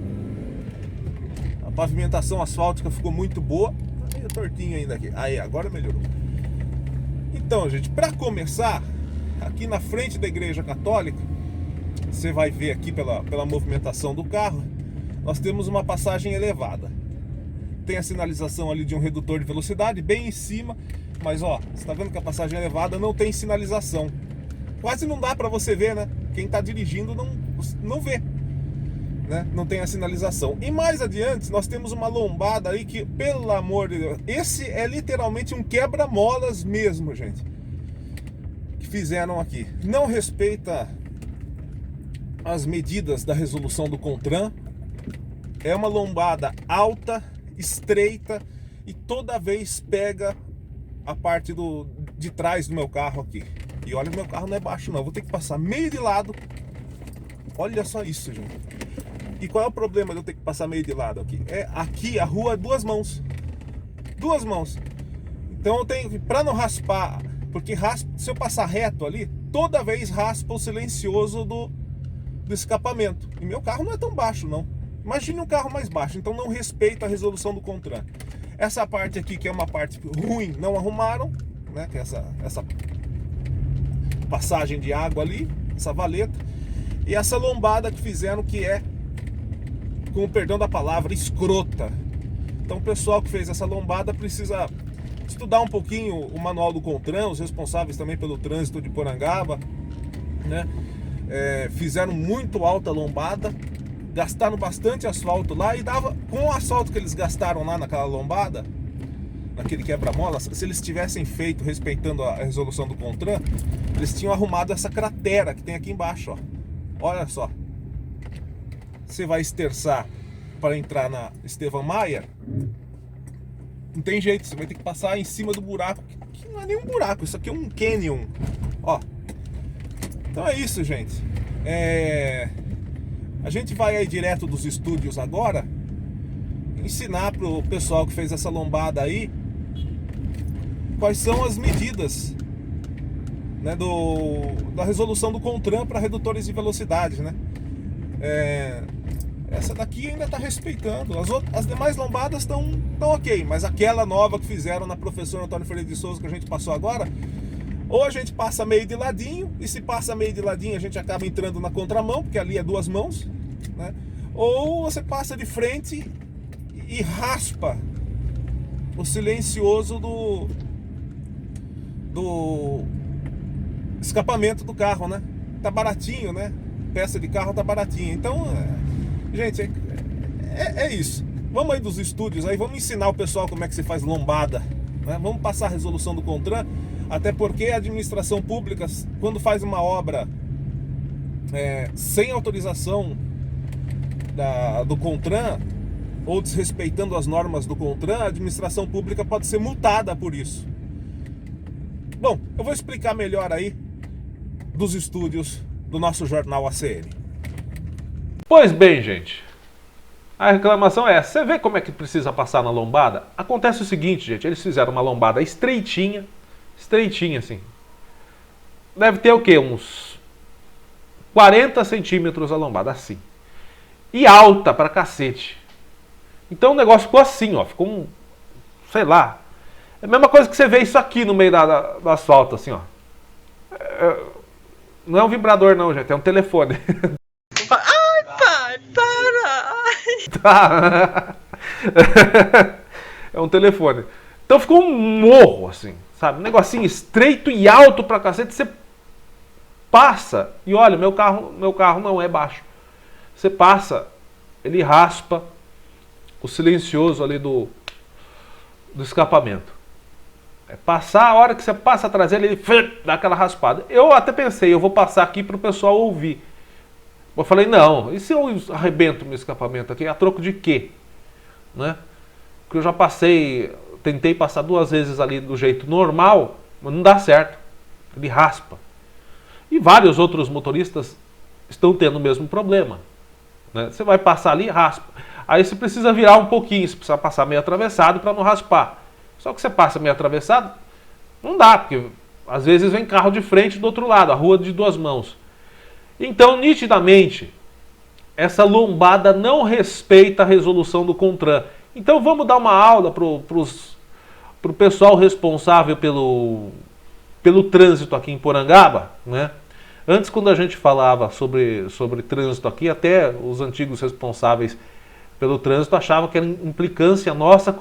a pavimentação asfáltica ficou muito boa, meio tortinho ainda aqui, aí agora melhorou. Então, gente, para começar, aqui na frente da Igreja Católica, você vai ver aqui pela movimentação do carro, nós temos uma passagem elevada. Tem a sinalização ali de um redutor de velocidade bem em cima, mas ó, você está vendo que a passagem elevada não tem sinalização. Quase não dá para você ver, né? Quem está dirigindo não vê, né? Não tem a sinalização. E mais adiante nós temos uma lombada aí que, pelo amor de Deus, esse é literalmente um quebra-molas mesmo, gente, que fizeram aqui. Não respeita as medidas da resolução do CONTRAN. É uma lombada alta, estreita, e toda vez pega a parte de trás do meu carro aqui. E olha, o meu carro não é baixo não, vou ter que passar meio de lado. Olha só isso, gente. E qual é o problema de eu ter que passar meio de lado aqui? Aqui a rua é duas mãos. Então eu tenho, para não raspar, porque se eu passar reto ali, toda vez raspa o silencioso do escapamento. E meu carro não é tão baixo não. Imagine um carro mais baixo, então não respeita a resolução do CONTRAN. Essa parte aqui, que é uma parte ruim, não arrumaram, né? Que é essa passagem de água ali, essa valeta. E essa lombada que fizeram, que é, com o perdão da palavra, escrota. Então o pessoal que fez essa lombada precisa estudar um pouquinho o manual do CONTRAN, os responsáveis também pelo trânsito de Porangaba, né? Fizeram muito alta lombada, gastaram bastante asfalto lá, e dava, com o asfalto que eles gastaram lá naquela lombada, naquele quebra-molas, se eles tivessem feito respeitando a resolução do CONTRAN, eles tinham arrumado essa cratera que tem aqui embaixo, ó. Olha só, você vai esterçar para entrar na Estevão Maia, não tem jeito, você vai ter que passar em cima do buraco, que não é nem um buraco, isso aqui é um canyon, ó. Então é isso, gente. A gente vai aí direto dos estúdios agora ensinar pro pessoal que fez essa lombada aí quais são as medidas, né, da resolução do CONTRAN para redutores de velocidade, né? Essa daqui ainda está respeitando. As demais lombadas estão ok, mas aquela nova que fizeram na Professor Antônio Freire de Souza, que a gente passou agora, ou a gente passa meio de ladinho, e se passa meio de ladinho a gente acaba entrando na contramão, porque ali é duas mãos, né? Ou você passa de frente e raspa o silencioso do escapamento do carro, né? Tá baratinho, né? Peça de carro tá baratinha. Então, gente, é isso. Vamos aí dos estúdios aí, vamos ensinar o pessoal como é que se faz lombada, né? Vamos passar a resolução do CONTRAN. Até porque a administração pública, quando faz uma obra sem autorização do CONTRAN, ou desrespeitando as normas do CONTRAN, a administração pública pode ser multada por isso. Bom, eu vou explicar melhor aí dos estúdios do nosso jornal ACN. Pois bem, gente, a reclamação é essa. Você vê como é que precisa passar na lombada? Acontece o seguinte, gente, eles fizeram uma lombada estreitinha assim. Deve ter o quê? Uns 40 centímetros a lombada, assim. E alta pra cacete. Então o negócio ficou assim, ó, ficou sei lá. É a mesma coisa que você vê isso aqui no meio do asfalto, assim, ó. Não é um vibrador não, gente, é um telefone. Ai, pai, para! Tá. É um telefone. Então ficou um morro, assim, sabe? Um negocinho estreito e alto pra cacete. Você passa e olha, meu carro não é baixo. Você passa, ele raspa o silencioso ali do escapamento. Passar, a hora que você passa a traseira, ele dá aquela raspada. Eu até pensei, eu vou passar aqui para o pessoal ouvir. Eu falei, não, e se eu arrebento meu escapamento aqui? A troco de quê? Né? Porque eu já passei, tentei passar 2 vezes ali do jeito normal, mas não dá certo. Ele raspa. E vários outros motoristas estão tendo o mesmo problema. Né? Você vai passar ali, raspa. Aí você precisa virar um pouquinho, você precisa passar meio atravessado para não raspar. Só que você passa meio atravessado, não dá, porque às vezes vem carro de frente do outro lado, a rua de 2 mãos. Então, nitidamente, essa lombada não respeita a resolução do CONTRAN. Então vamos dar uma aula pro pessoal responsável pelo trânsito aqui em Porangaba, né? Antes, quando a gente falava sobre trânsito aqui, até os antigos responsáveis pelo trânsito achavam que era implicância nossa.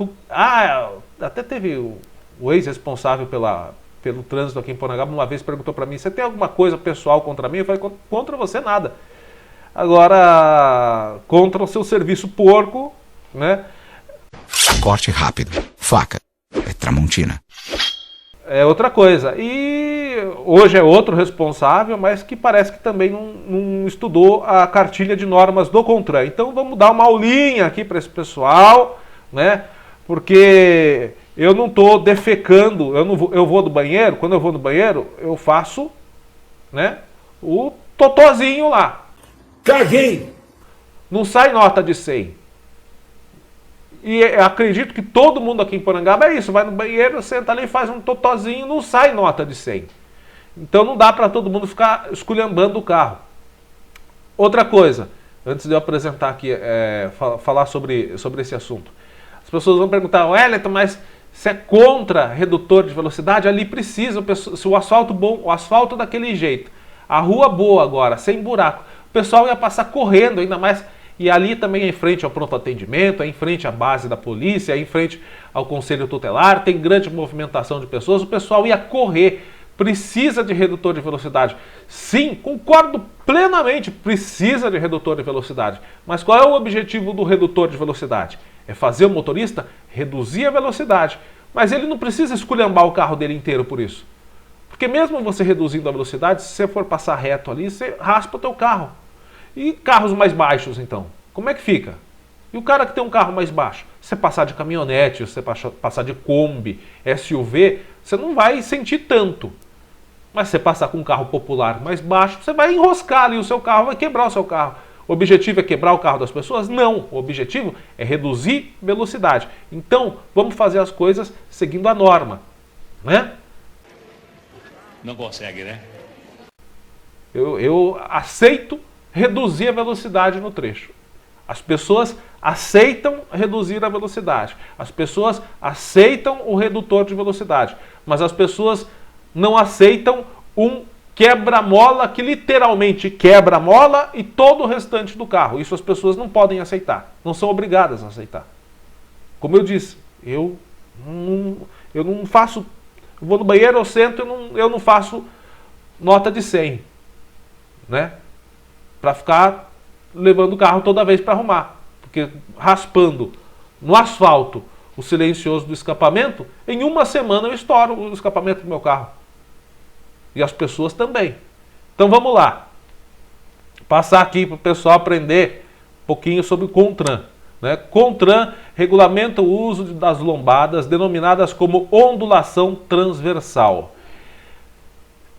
Até teve o ex-responsável pelo trânsito aqui em Porangaba uma vez perguntou para mim: você tem alguma coisa pessoal contra mim? Eu falei: contra você nada. Agora, contra o seu serviço porco, né? Corte rápido, faca, é Tramontina. É outra coisa. E hoje é outro responsável, mas que parece que também não estudou a cartilha de normas do CONTRAN. Então vamos dar uma aulinha aqui para esse pessoal, né? Porque eu não estou defecando, eu vou no banheiro, quando eu vou no banheiro, eu faço, né, o totozinho lá. Caguei! Não sai nota de 100. E acredito que todo mundo aqui em Porangaba é isso, vai no banheiro, senta ali, faz um totozinho, não sai nota de 100. Então não dá para todo mundo ficar esculhambando o carro. Outra coisa, antes de eu apresentar aqui, falar sobre esse assunto. As pessoas vão perguntar: Wellington, mas se é contra redutor de velocidade, ali precisa, se o asfalto bom, o asfalto daquele jeito, a rua boa agora, sem buraco, o pessoal ia passar correndo, ainda mais. E ali também é em frente ao pronto atendimento, é em frente à base da polícia, é em frente ao conselho tutelar, tem grande movimentação de pessoas, o pessoal ia correr, precisa de redutor de velocidade. Sim, concordo plenamente, precisa de redutor de velocidade. Mas qual é o objetivo do redutor de velocidade? É fazer o motorista reduzir a velocidade. Mas ele não precisa esculhambar o carro dele inteiro por isso. Porque mesmo você reduzindo a velocidade, se você for passar reto ali, você raspa o teu carro. E carros mais baixos, então? Como é que fica? E o cara que tem um carro mais baixo? Se você passar de caminhonete, se você passar de Kombi, SUV, você não vai sentir tanto. Mas se você passar com um carro popular mais baixo, você vai enroscar ali o seu carro, vai quebrar o seu carro. O objetivo é quebrar o carro das pessoas? Não. O objetivo é reduzir velocidade. Então, vamos fazer as coisas seguindo a norma, né? Não consegue, né? Eu aceito reduzir a velocidade no trecho. As pessoas aceitam reduzir a velocidade. As pessoas aceitam o redutor de velocidade. Mas as pessoas não aceitam um quebra-mola que literalmente quebra a mola e todo o restante do carro. Isso as pessoas não podem aceitar. Não são obrigadas a aceitar. Como eu disse, eu não faço... Eu vou no banheiro, eu sento, eu não faço nota de 100. Né? Para ficar levando o carro toda vez para arrumar. Porque raspando no asfalto o silencioso do escapamento, em uma semana eu estouro o escapamento do meu carro. e as pessoas também. Então vamos lá. Passar aqui para o pessoal aprender um pouquinho sobre o CONTRAN. Né? CONTRAN regulamenta o uso das lombadas denominadas como ondulação transversal.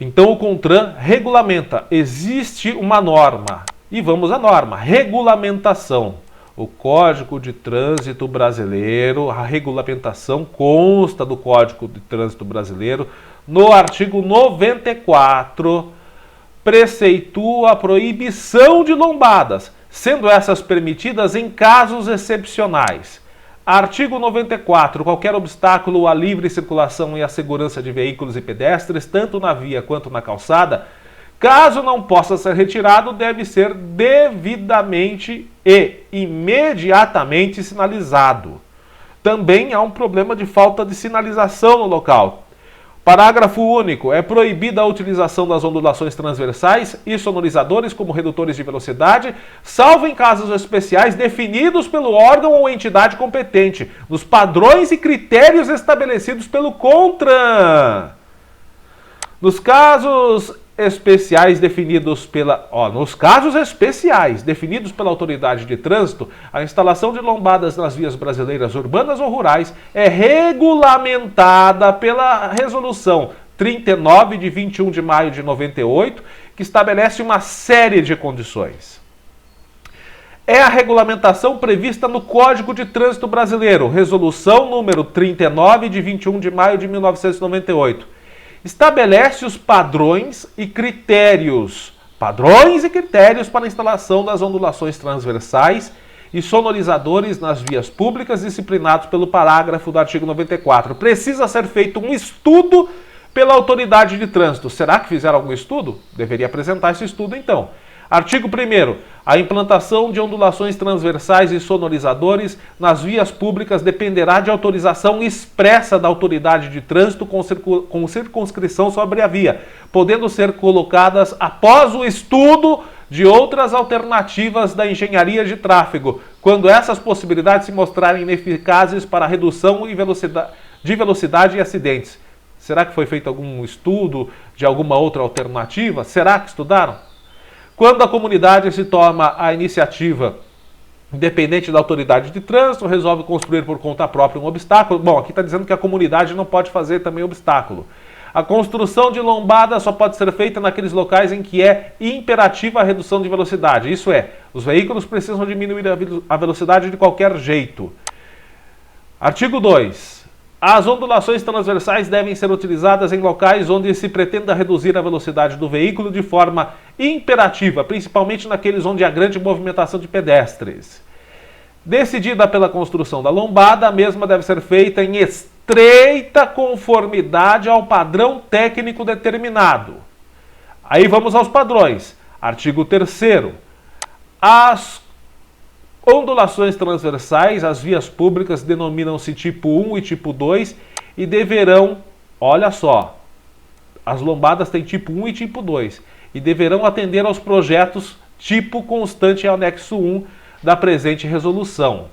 Então o CONTRAN regulamenta, existe uma norma, e vamos à norma, regulamentação. O Código de Trânsito Brasileiro, a regulamentação consta do Código de Trânsito Brasileiro, no artigo 94, preceitua a proibição de lombadas, sendo essas permitidas em casos excepcionais. Artigo 94. Qualquer obstáculo à livre circulação e à segurança de veículos e pedestres, tanto na via quanto na calçada, caso não possa ser retirado, deve ser devidamente e imediatamente sinalizado. Também há um problema de falta de sinalização no local. Parágrafo único. É proibida a utilização das ondulações transversais e sonorizadores como redutores de velocidade, salvo em casos especiais definidos pelo órgão ou entidade competente, nos padrões e critérios estabelecidos pelo CONTRAN. Nos casos especiais definidos pela autoridade de trânsito, a instalação de lombadas nas vias brasileiras urbanas ou rurais é regulamentada pela resolução 39 de 21 de maio de 98, que estabelece uma série de condições. É a regulamentação prevista no Código de Trânsito Brasileiro, resolução número 39 de 21 de maio de 1998. Estabelece os padrões e critérios para a instalação das ondulações transversais e sonorizadores nas vias públicas, disciplinados pelo parágrafo do artigo 94. Precisa ser feito um estudo pela autoridade de trânsito. Será que fizeram algum estudo? Deveria apresentar esse estudo então. Artigo 1º. A implantação de ondulações transversais e sonorizadores nas vias públicas dependerá de autorização expressa da autoridade de trânsito com circunscrição sobre a via, podendo ser colocadas após o estudo de outras alternativas da engenharia de tráfego, quando essas possibilidades se mostrarem ineficazes para a redução de velocidade e acidentes. Será que foi feito algum estudo de alguma outra alternativa? Será que estudaram? Quando a comunidade se toma a iniciativa, independente da autoridade de trânsito, resolve construir por conta própria um obstáculo. Bom, aqui está dizendo que a comunidade não pode fazer também obstáculo. A construção de lombada só pode ser feita naqueles locais em que é imperativa a redução de velocidade. Isso é, os veículos precisam diminuir a velocidade de qualquer jeito. Artigo 2. As ondulações transversais devem ser utilizadas em locais onde se pretenda reduzir a velocidade do veículo de forma imperativa, principalmente naqueles onde há grande movimentação de pedestres. Decidida pela construção da lombada, a mesma deve ser feita em estreita conformidade ao padrão técnico determinado. Aí vamos aos padrões. Artigo 3º. As ondulações transversais, as vias públicas denominam-se tipo 1 e tipo 2 e deverão, olha só, as lombadas têm tipo 1 e tipo 2 e deverão atender aos projetos tipo constante em anexo 1 da presente resolução.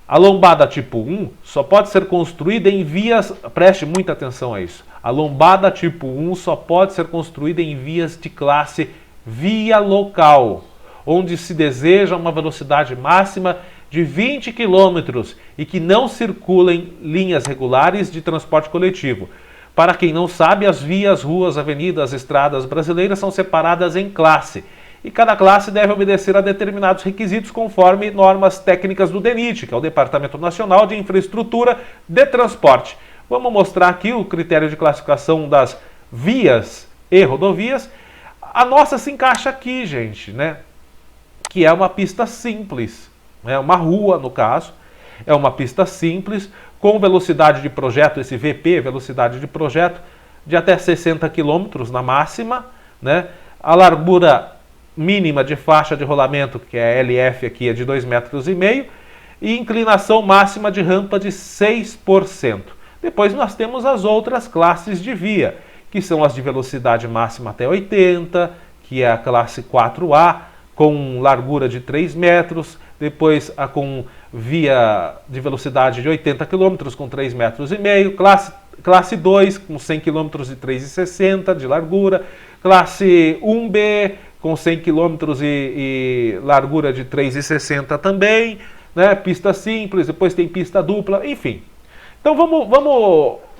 A lombada tipo 1 só pode ser construída em vias, preste muita atenção a isso, a lombada tipo 1 só pode ser construída em vias de classe via local, onde se deseja uma velocidade máxima de 20 km e que não circulem linhas regulares de transporte coletivo. Para quem não sabe, as vias, ruas, avenidas, estradas brasileiras são separadas em classe, e cada classe deve obedecer a determinados requisitos conforme normas técnicas do DENIT, que é o Departamento Nacional de Infraestrutura de Transporte. Vamos mostrar aqui o critério de classificação das vias e rodovias. A nossa se encaixa aqui, gente, né? Que é uma pista simples, é uma rua no caso, é uma pista simples com velocidade de projeto, esse VP, velocidade de projeto, de até 60 km na máxima, né? A largura mínima de faixa de rolamento, que é a LF aqui, é de 2,5 metros, e inclinação máxima de rampa de 6%. Depois nós temos as outras classes de via, que são as de velocidade máxima até 80, que é a classe 4A, com largura de 3 metros, depois a com via de velocidade de 80 km com 3,5 metros, classe classe 2 com 100 km e 3,60 de largura, classe 1B com 100 km e largura de 3,60 também, né? Pista simples, depois tem pista dupla, enfim. Então vamos,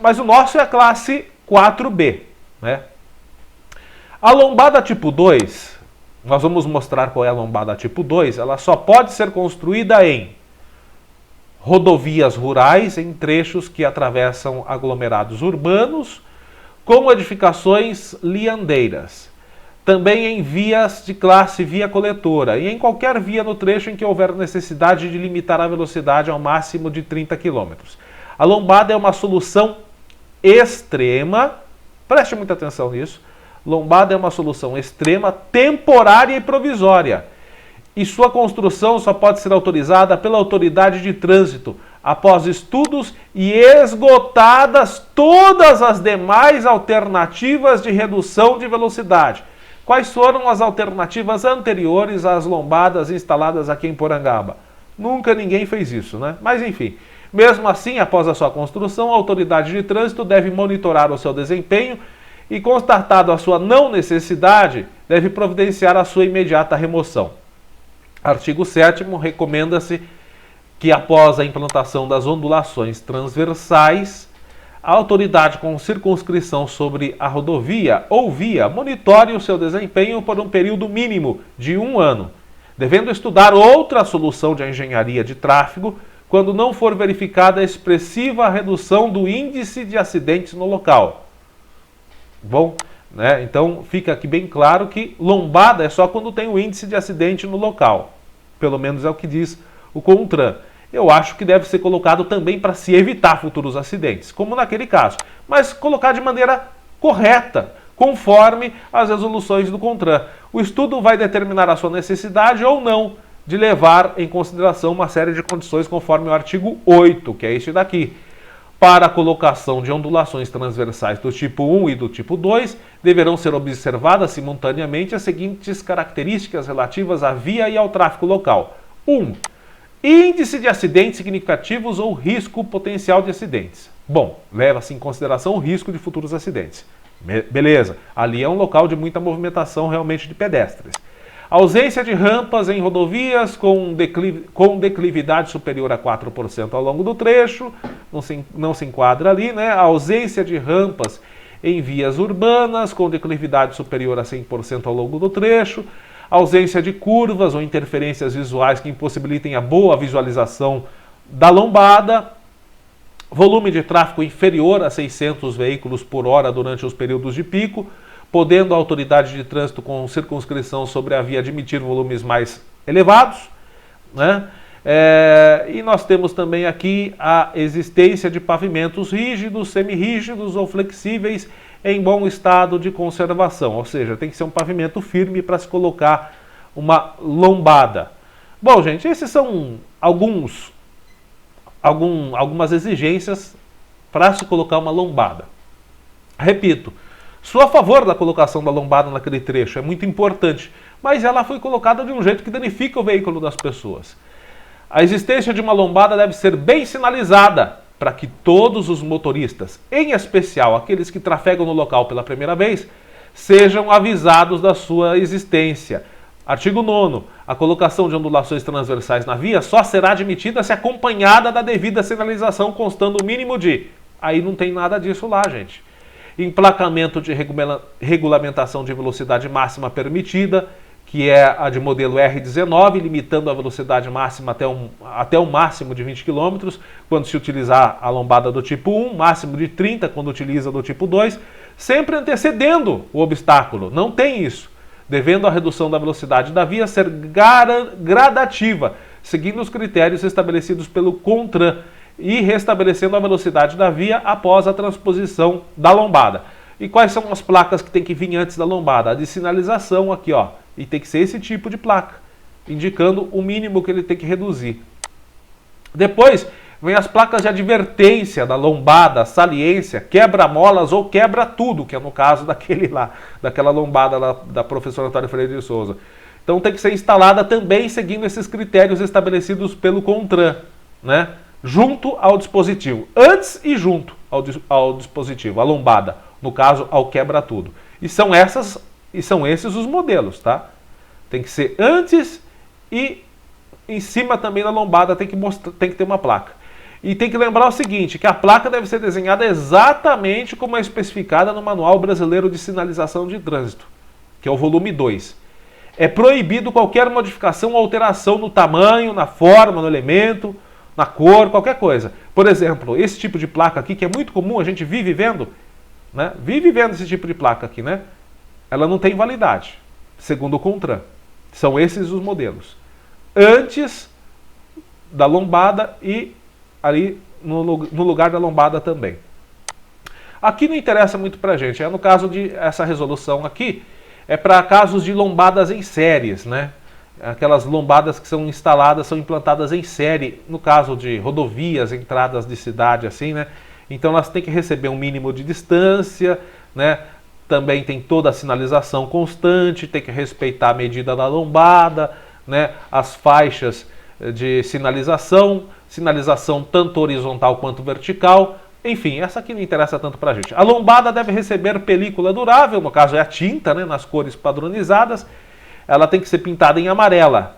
mas o nosso é a classe 4B, né? A lombada tipo 2, nós vamos mostrar qual é a lombada tipo 2, ela só pode ser construída em rodovias rurais, em trechos que atravessam aglomerados urbanos, com edificações liandeiras. Também em vias de classe via coletora e em qualquer via no trecho em que houver necessidade de limitar a velocidade ao máximo de 30 km. A lombada é uma solução extrema, preste muita atenção nisso, lombada é uma solução extrema, temporária e provisória. E sua construção só pode ser autorizada pela autoridade de trânsito, após estudos e esgotadas todas as demais alternativas de redução de velocidade. Quais foram as alternativas anteriores às lombadas instaladas aqui em Porangaba? Nunca ninguém fez isso, né? Mas enfim, mesmo assim, após a sua construção, a autoridade de trânsito deve monitorar o seu desempenho e, constatado a sua não necessidade, deve providenciar a sua imediata remoção. Artigo 7º, recomenda-se que após a implantação das ondulações transversais, a autoridade com circunscrição sobre a rodovia ou via monitore o seu desempenho por um período mínimo de 1 ano, devendo estudar outra solução de engenharia de tráfego quando não for verificada a expressiva redução do índice de acidentes no local. Bom, né? Então fica aqui bem claro que lombada é só quando tem o índice de acidente no local. Pelo menos é o que diz o CONTRAN. Eu acho que deve ser colocado também para se evitar futuros acidentes, como naquele caso. Mas colocar de maneira correta, conforme as resoluções do CONTRAN. O estudo vai determinar a sua necessidade ou não de levar em consideração uma série de condições conforme o artigo 8, que é este daqui. Para a colocação de ondulações transversais do tipo 1 e do tipo 2, deverão ser observadas simultaneamente as seguintes características relativas à via e ao tráfego local. 1. Índice de acidentes significativos ou risco potencial de acidentes. Bom, leva-se em consideração o risco de futuros acidentes. Beleza, ali é um local de muita movimentação realmente de pedestres. Ausência de rampas em rodovias com declividade superior a 4% ao longo do trecho, não se enquadra ali, né? A ausência de rampas em vias urbanas com declividade superior a 100% ao longo do trecho, ausência de curvas ou interferências visuais que impossibilitem a boa visualização da lombada, volume de tráfego inferior a 600 veículos por hora durante os períodos de pico, podendo a autoridade de trânsito com circunscrição sobre a via admitir volumes mais elevados, né? E nós temos também aqui a existência de pavimentos rígidos, semirrígidos ou flexíveis em bom estado de conservação, ou seja, tem que ser um pavimento firme para se colocar uma lombada. Bom, gente, esses são algumas exigências para se colocar uma lombada. Repito, sou a favor da colocação da lombada naquele trecho, é muito importante, mas ela foi colocada de um jeito que danifica o veículo das pessoas. A existência de uma lombada deve ser bem sinalizada para que todos os motoristas, em especial aqueles que trafegam no local pela primeira vez, sejam avisados da sua existência. Artigo 9º. A colocação de ondulações transversais na via só será admitida se acompanhada da devida sinalização constando o mínimo de... Aí não tem nada disso lá, gente. Emplacamento de regulamentação de velocidade máxima permitida, que é a de modelo R19, limitando a velocidade máxima até um máximo de 20 km, quando se utilizar a lombada do tipo 1, máximo de 30 quando utiliza do tipo 2, sempre antecedendo o obstáculo. Não tem isso. Devendo a redução da velocidade da via ser gradativa, seguindo os critérios estabelecidos pelo CONTRAN e restabelecendo a velocidade da via após a transposição da lombada. E quais são as placas que tem que vir antes da lombada? A de sinalização aqui, ó. E tem que ser esse tipo de placa, indicando o mínimo que ele tem que reduzir. Depois vem as placas de advertência da lombada, saliência, quebra-molas ou quebra-tudo, que é no caso daquela lombada lá da professora Antônia Freire de Souza. Então tem que ser instalada também seguindo esses critérios estabelecidos pelo CONTRAN, né? Junto ao dispositivo, antes e junto. ao dispositivo, a lombada, no caso, ao quebra-tudo. E são esses os modelos, tá? Tem que ser antes e em cima também da lombada tem que ter uma placa. E tem que lembrar o seguinte, que a placa deve ser desenhada exatamente como é especificada no Manual Brasileiro de Sinalização de Trânsito, que é o volume 2. É proibido qualquer modificação ou alteração no tamanho, na forma, no elemento, na cor, qualquer coisa. Por exemplo, esse tipo de placa aqui, que é muito comum, a gente vive vendo, né? Vive vendo esse tipo de placa aqui, né? Ela não tem validade, segundo o CONTRAN. São esses os modelos. Antes da lombada e ali no lugar da lombada também. Aqui não interessa muito pra gente, é no caso de essa resolução aqui, é para casos de lombadas em séries, né? Aquelas lombadas que são instaladas, são implantadas em série, no caso de rodovias, entradas de cidade, assim, né? Então elas têm que receber um mínimo de distância, né? Também tem toda a sinalização constante, tem que respeitar a medida da lombada, né? As faixas de sinalização tanto horizontal quanto vertical. Enfim, essa aqui não interessa tanto pra gente. A lombada deve receber película durável, no caso é a tinta, né? Nas cores padronizadas. Ela tem que ser pintada em amarela,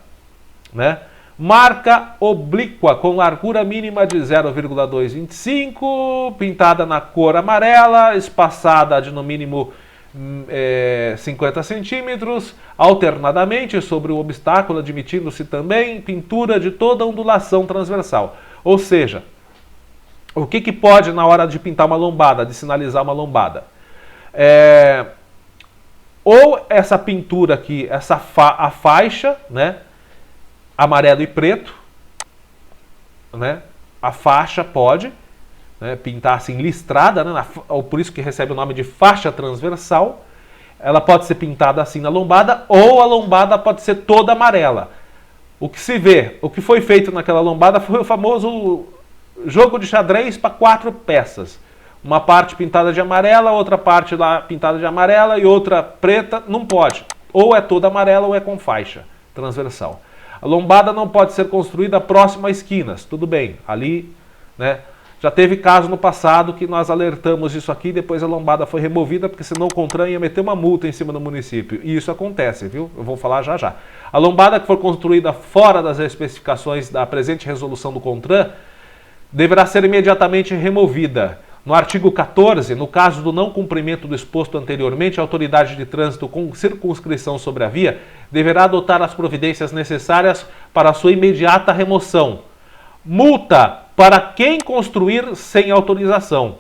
né? Marca oblíqua com largura mínima de 0,225, pintada na cor amarela, espaçada de no mínimo 50 centímetros, alternadamente sobre o obstáculo, admitindo-se também pintura de toda ondulação transversal. Ou seja, o que pode na hora de pintar uma lombada, de sinalizar uma lombada? Ou essa pintura aqui, a faixa, né? Amarelo e preto, né? A faixa pode, né, pintar assim listrada, né, por isso que recebe o nome de faixa transversal. Ela pode ser pintada assim na lombada, ou a lombada pode ser toda amarela. O que se vê, o que foi feito naquela lombada foi o famoso jogo de xadrez para 4 peças. Uma parte pintada de amarela, outra parte lá pintada de amarela e outra preta. Não pode. Ou é toda amarela ou é com faixa transversal. A lombada não pode ser construída próxima a esquinas. Tudo bem, ali, né? Já teve caso no passado que nós alertamos isso aqui, depois a lombada foi removida, porque senão o CONTRAN ia meter uma multa em cima do município. E isso acontece, viu? Eu vou falar já já. A lombada que for construída fora das especificações da presente resolução do CONTRAN deverá ser imediatamente removida. No artigo 14, no caso do não cumprimento do exposto anteriormente, a autoridade de trânsito com circunscrição sobre a via deverá adotar as providências necessárias para a sua imediata remoção. Multa para quem construir sem autorização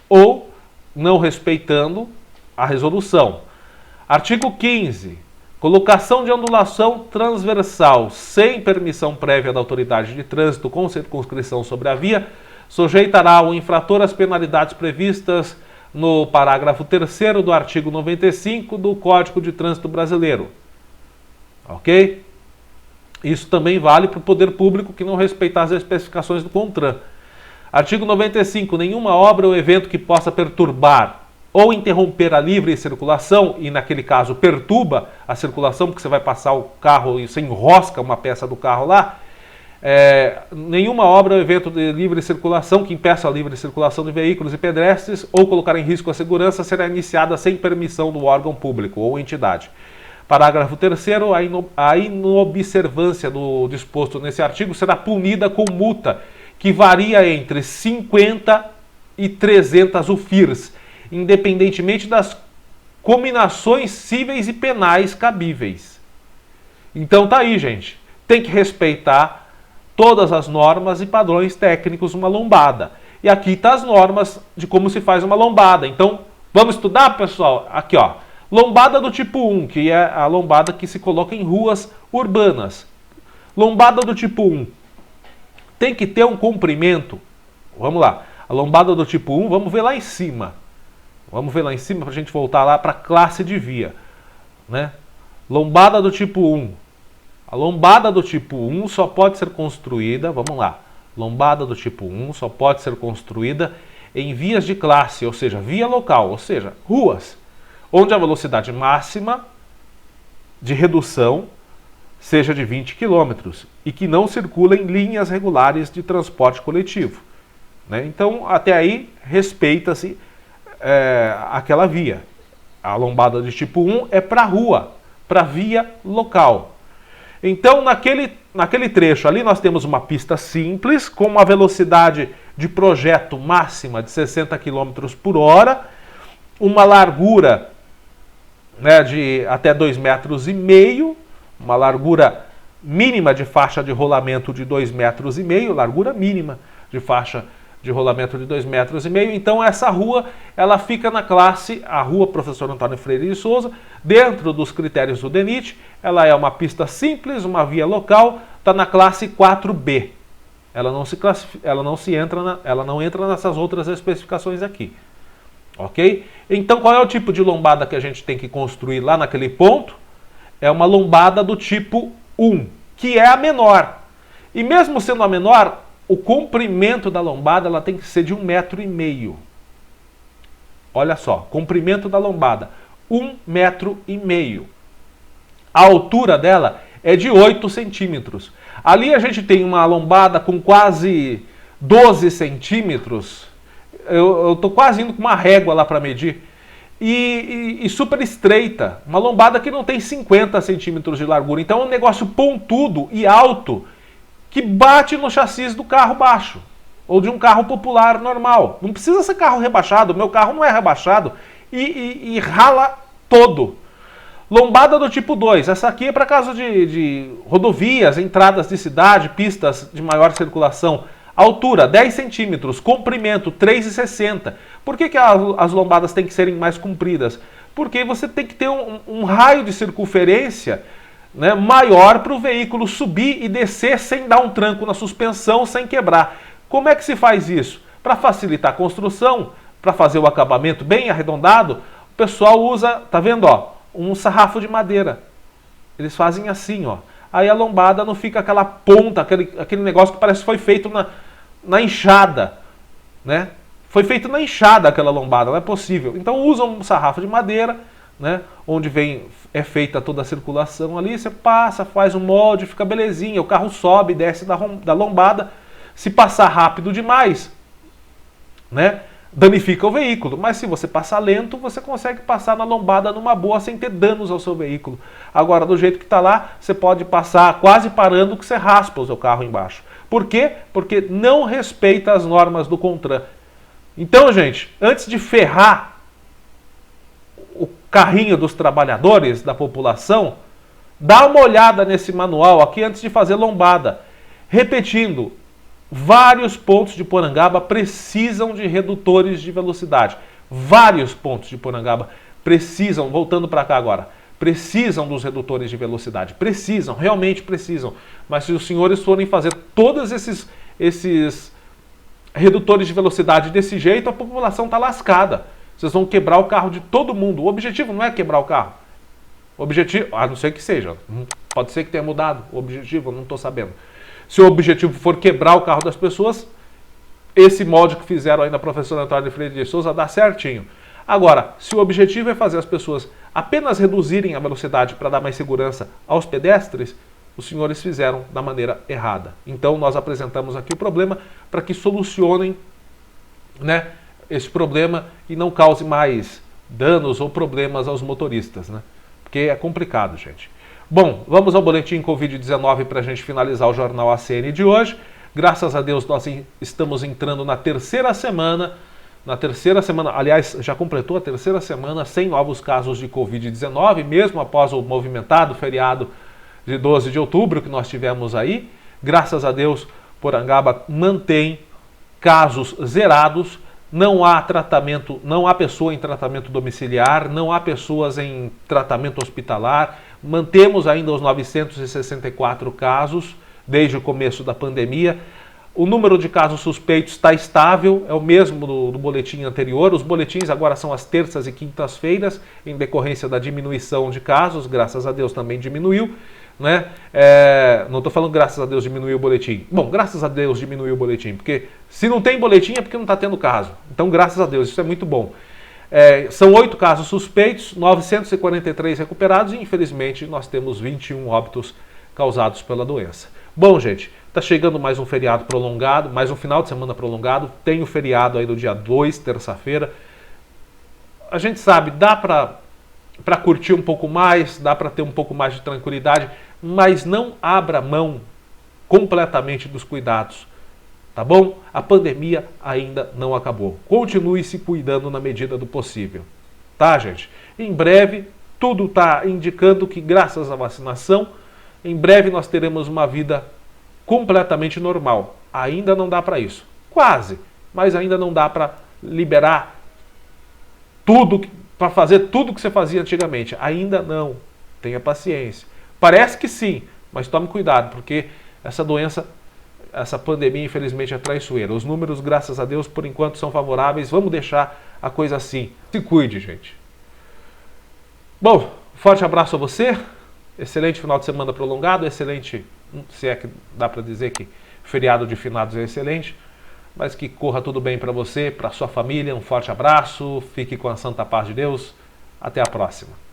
ou não respeitando a resolução. Artigo 15. Colocação de ondulação transversal sem permissão prévia da autoridade de trânsito com circunscrição sobre a via sujeitará o infrator às penalidades previstas no parágrafo 3º do artigo 95 do Código de Trânsito Brasileiro. Ok? Isso também vale para o poder público que não respeitar as especificações do CONTRAN. Artigo 95. Nenhuma obra ou evento que possa perturbar ou interromper a livre circulação, e naquele caso perturba a circulação, porque você vai passar o carro e você enrosca uma peça do carro lá, nenhuma obra ou evento de livre circulação que impeça a livre circulação de veículos e pedestres ou colocar em risco a segurança será iniciada sem permissão do órgão público ou entidade. Parágrafo 3º, a inobservância do disposto nesse artigo será punida com multa que varia entre 50 e 300 UFIRs, independentemente das cominações cíveis e penais cabíveis. Então tá aí, gente. Tem que respeitar todas as normas e padrões técnicos uma lombada. E aqui tá as normas de como se faz uma lombada. Então, vamos estudar, pessoal? Aqui, ó. Lombada do tipo 1, que é a lombada que se coloca em ruas urbanas. Lombada do tipo 1 tem que ter um comprimento. Vamos lá. A lombada do tipo 1, vamos ver lá em cima. Vamos ver lá em cima para a gente voltar lá para a classe de via, né? Lombada do tipo 1. A lombada do tipo 1 só pode ser construída, vamos lá. Lombada do tipo 1 só pode ser construída em vias de classe, ou seja, via local, ou seja, ruas, onde a velocidade máxima de redução seja de 20 km e que não circula em linhas regulares de transporte coletivo. né? Então, até aí, respeita-se aquela via. A lombada de tipo 1 é para rua, para via local. Então, naquele trecho ali, nós temos uma pista simples, com uma velocidade de projeto máxima de 60 km por hora, uma largura, né, de até 2,5 metros, uma largura mínima de faixa de rolamento de 2,5 metros, largura mínima de faixa de rolamento de 2,5 metros. Então essa rua, ela fica na classe, a rua Professor Antônio Freire de Souza, dentro dos critérios do DENIT, ela é uma pista simples, uma via local, está na classe 4B. Ela não entra nessas outras especificações aqui. Ok? Então qual é o tipo de lombada que a gente tem que construir lá naquele ponto? É uma lombada do tipo 1, que é a menor. E mesmo sendo a menor, o comprimento da lombada ela tem que ser de 1,5 metro. Olha só, comprimento da lombada, 1,5 metro. A altura dela é de 8 centímetros. Ali a gente tem uma lombada com quase 12 centímetros. Eu estou quase indo com uma régua lá para medir. E super estreita. Uma lombada que não tem 50 centímetros de largura. Então é um negócio pontudo e alto que bate no chassi do carro baixo. Ou de um carro popular normal. Não precisa ser carro rebaixado. O meu carro não é rebaixado. E rala todo. Lombada do tipo 2. Essa aqui é para caso de rodovias, entradas de cidade, pistas de maior circulação. Altura, 10 centímetros. Comprimento, 3,60. Por que as lombadas têm que serem mais compridas? Porque você tem que ter um raio de circunferência, né, maior para o veículo subir e descer sem dar um tranco na suspensão, sem quebrar. Como é que se faz isso? Para facilitar a construção, para fazer o acabamento bem arredondado, o pessoal usa, tá vendo, ó, um sarrafo de madeira. Eles fazem assim, ó. Aí a lombada não fica aquela ponta, aquele negócio que parece que foi feito na enxada, né? Foi feito na enxada aquela lombada, não é possível. Então usam um sarrafo de madeira, né? Onde é feita toda a circulação ali, você passa, faz um molde, fica belezinha, o carro sobe, desce da lombada. Se passar rápido demais, né, danifica o veículo. Mas se você passar lento, você consegue passar na lombada numa boa sem ter danos ao seu veículo. Agora, do jeito que está lá, você pode passar quase parando que você raspa o seu carro embaixo. Por quê? Porque não respeita as normas do CONTRAN. Então, gente, antes de ferrar o carrinho dos trabalhadores, da população, dá uma olhada nesse manual aqui antes de fazer lombada. Repetindo, vários pontos de Porangaba precisam de redutores de velocidade. Vários pontos de Porangaba precisam, voltando para cá agora, precisam dos redutores de velocidade. Precisam, realmente precisam. Mas se os senhores forem fazer todos esses redutores de velocidade desse jeito, a população está lascada. Vocês vão quebrar o carro de todo mundo. O objetivo não é quebrar o carro. O objetivo, a não ser que seja. Pode ser que tenha mudado o objetivo, eu não estou sabendo. Se o objetivo for quebrar o carro das pessoas, esse molde que fizeram aí na Professor Antônio Freire de Souza dá certinho. Agora, se o objetivo é fazer as pessoas apenas reduzirem a velocidade para dar mais segurança aos pedestres, os senhores fizeram da maneira errada. Então nós apresentamos aqui o problema para que solucionem, né, esse problema e não cause mais danos ou problemas aos motoristas, né? Porque é complicado, gente. Bom, vamos ao boletim Covid-19 para a gente finalizar o Jornal ACN de hoje. Graças a Deus nós estamos entrando na terceira semana. Aliás, já completou a terceira semana sem novos casos de Covid-19, mesmo após o movimentado feriado de 12 de outubro que nós tivemos aí. Graças a Deus, Porangaba mantém casos zerados. Não há tratamento, não há pessoa em tratamento domiciliar, não há pessoas em tratamento hospitalar. Mantemos ainda os 964 casos desde o começo da pandemia. O número de casos suspeitos está estável, é o mesmo do boletim anterior. Os boletins agora são às terças e quintas-feiras, em decorrência da diminuição de casos. Graças a Deus também diminuiu, né? Não estou falando graças a Deus diminuiu o boletim. Bom, graças a Deus diminuiu o boletim, porque se não tem boletim é porque não está tendo caso. Então, graças a Deus, isso é muito bom. São 8 casos suspeitos, 943 recuperados e, infelizmente, nós temos 21 óbitos causados pela doença. Bom, gente, Está chegando mais um feriado prolongado, mais um final de semana prolongado. Tem o feriado aí do dia 2, terça-feira. A gente sabe, dá para curtir um pouco mais, dá para ter um pouco mais de tranquilidade, mas não abra mão completamente dos cuidados, tá bom? A pandemia ainda não acabou. Continue se cuidando na medida do possível, tá, gente? Em breve, tudo está indicando que, graças à vacinação, em breve nós teremos uma vida completamente normal. Ainda não dá para isso. Quase, mas ainda não dá para liberar tudo, para fazer tudo que você fazia antigamente. Ainda não. Tenha paciência. Parece que sim, mas tome cuidado, porque essa doença, essa pandemia, infelizmente, é traiçoeira. Os números, graças a Deus, por enquanto são favoráveis. Vamos deixar a coisa assim. Se cuide, gente. Bom, forte abraço a você. Excelente final de semana prolongado. Excelente, se é que dá para dizer que feriado de finados é excelente. Mas que corra tudo bem para você, para sua família. Um forte abraço. Fique com a santa paz de Deus. Até a próxima.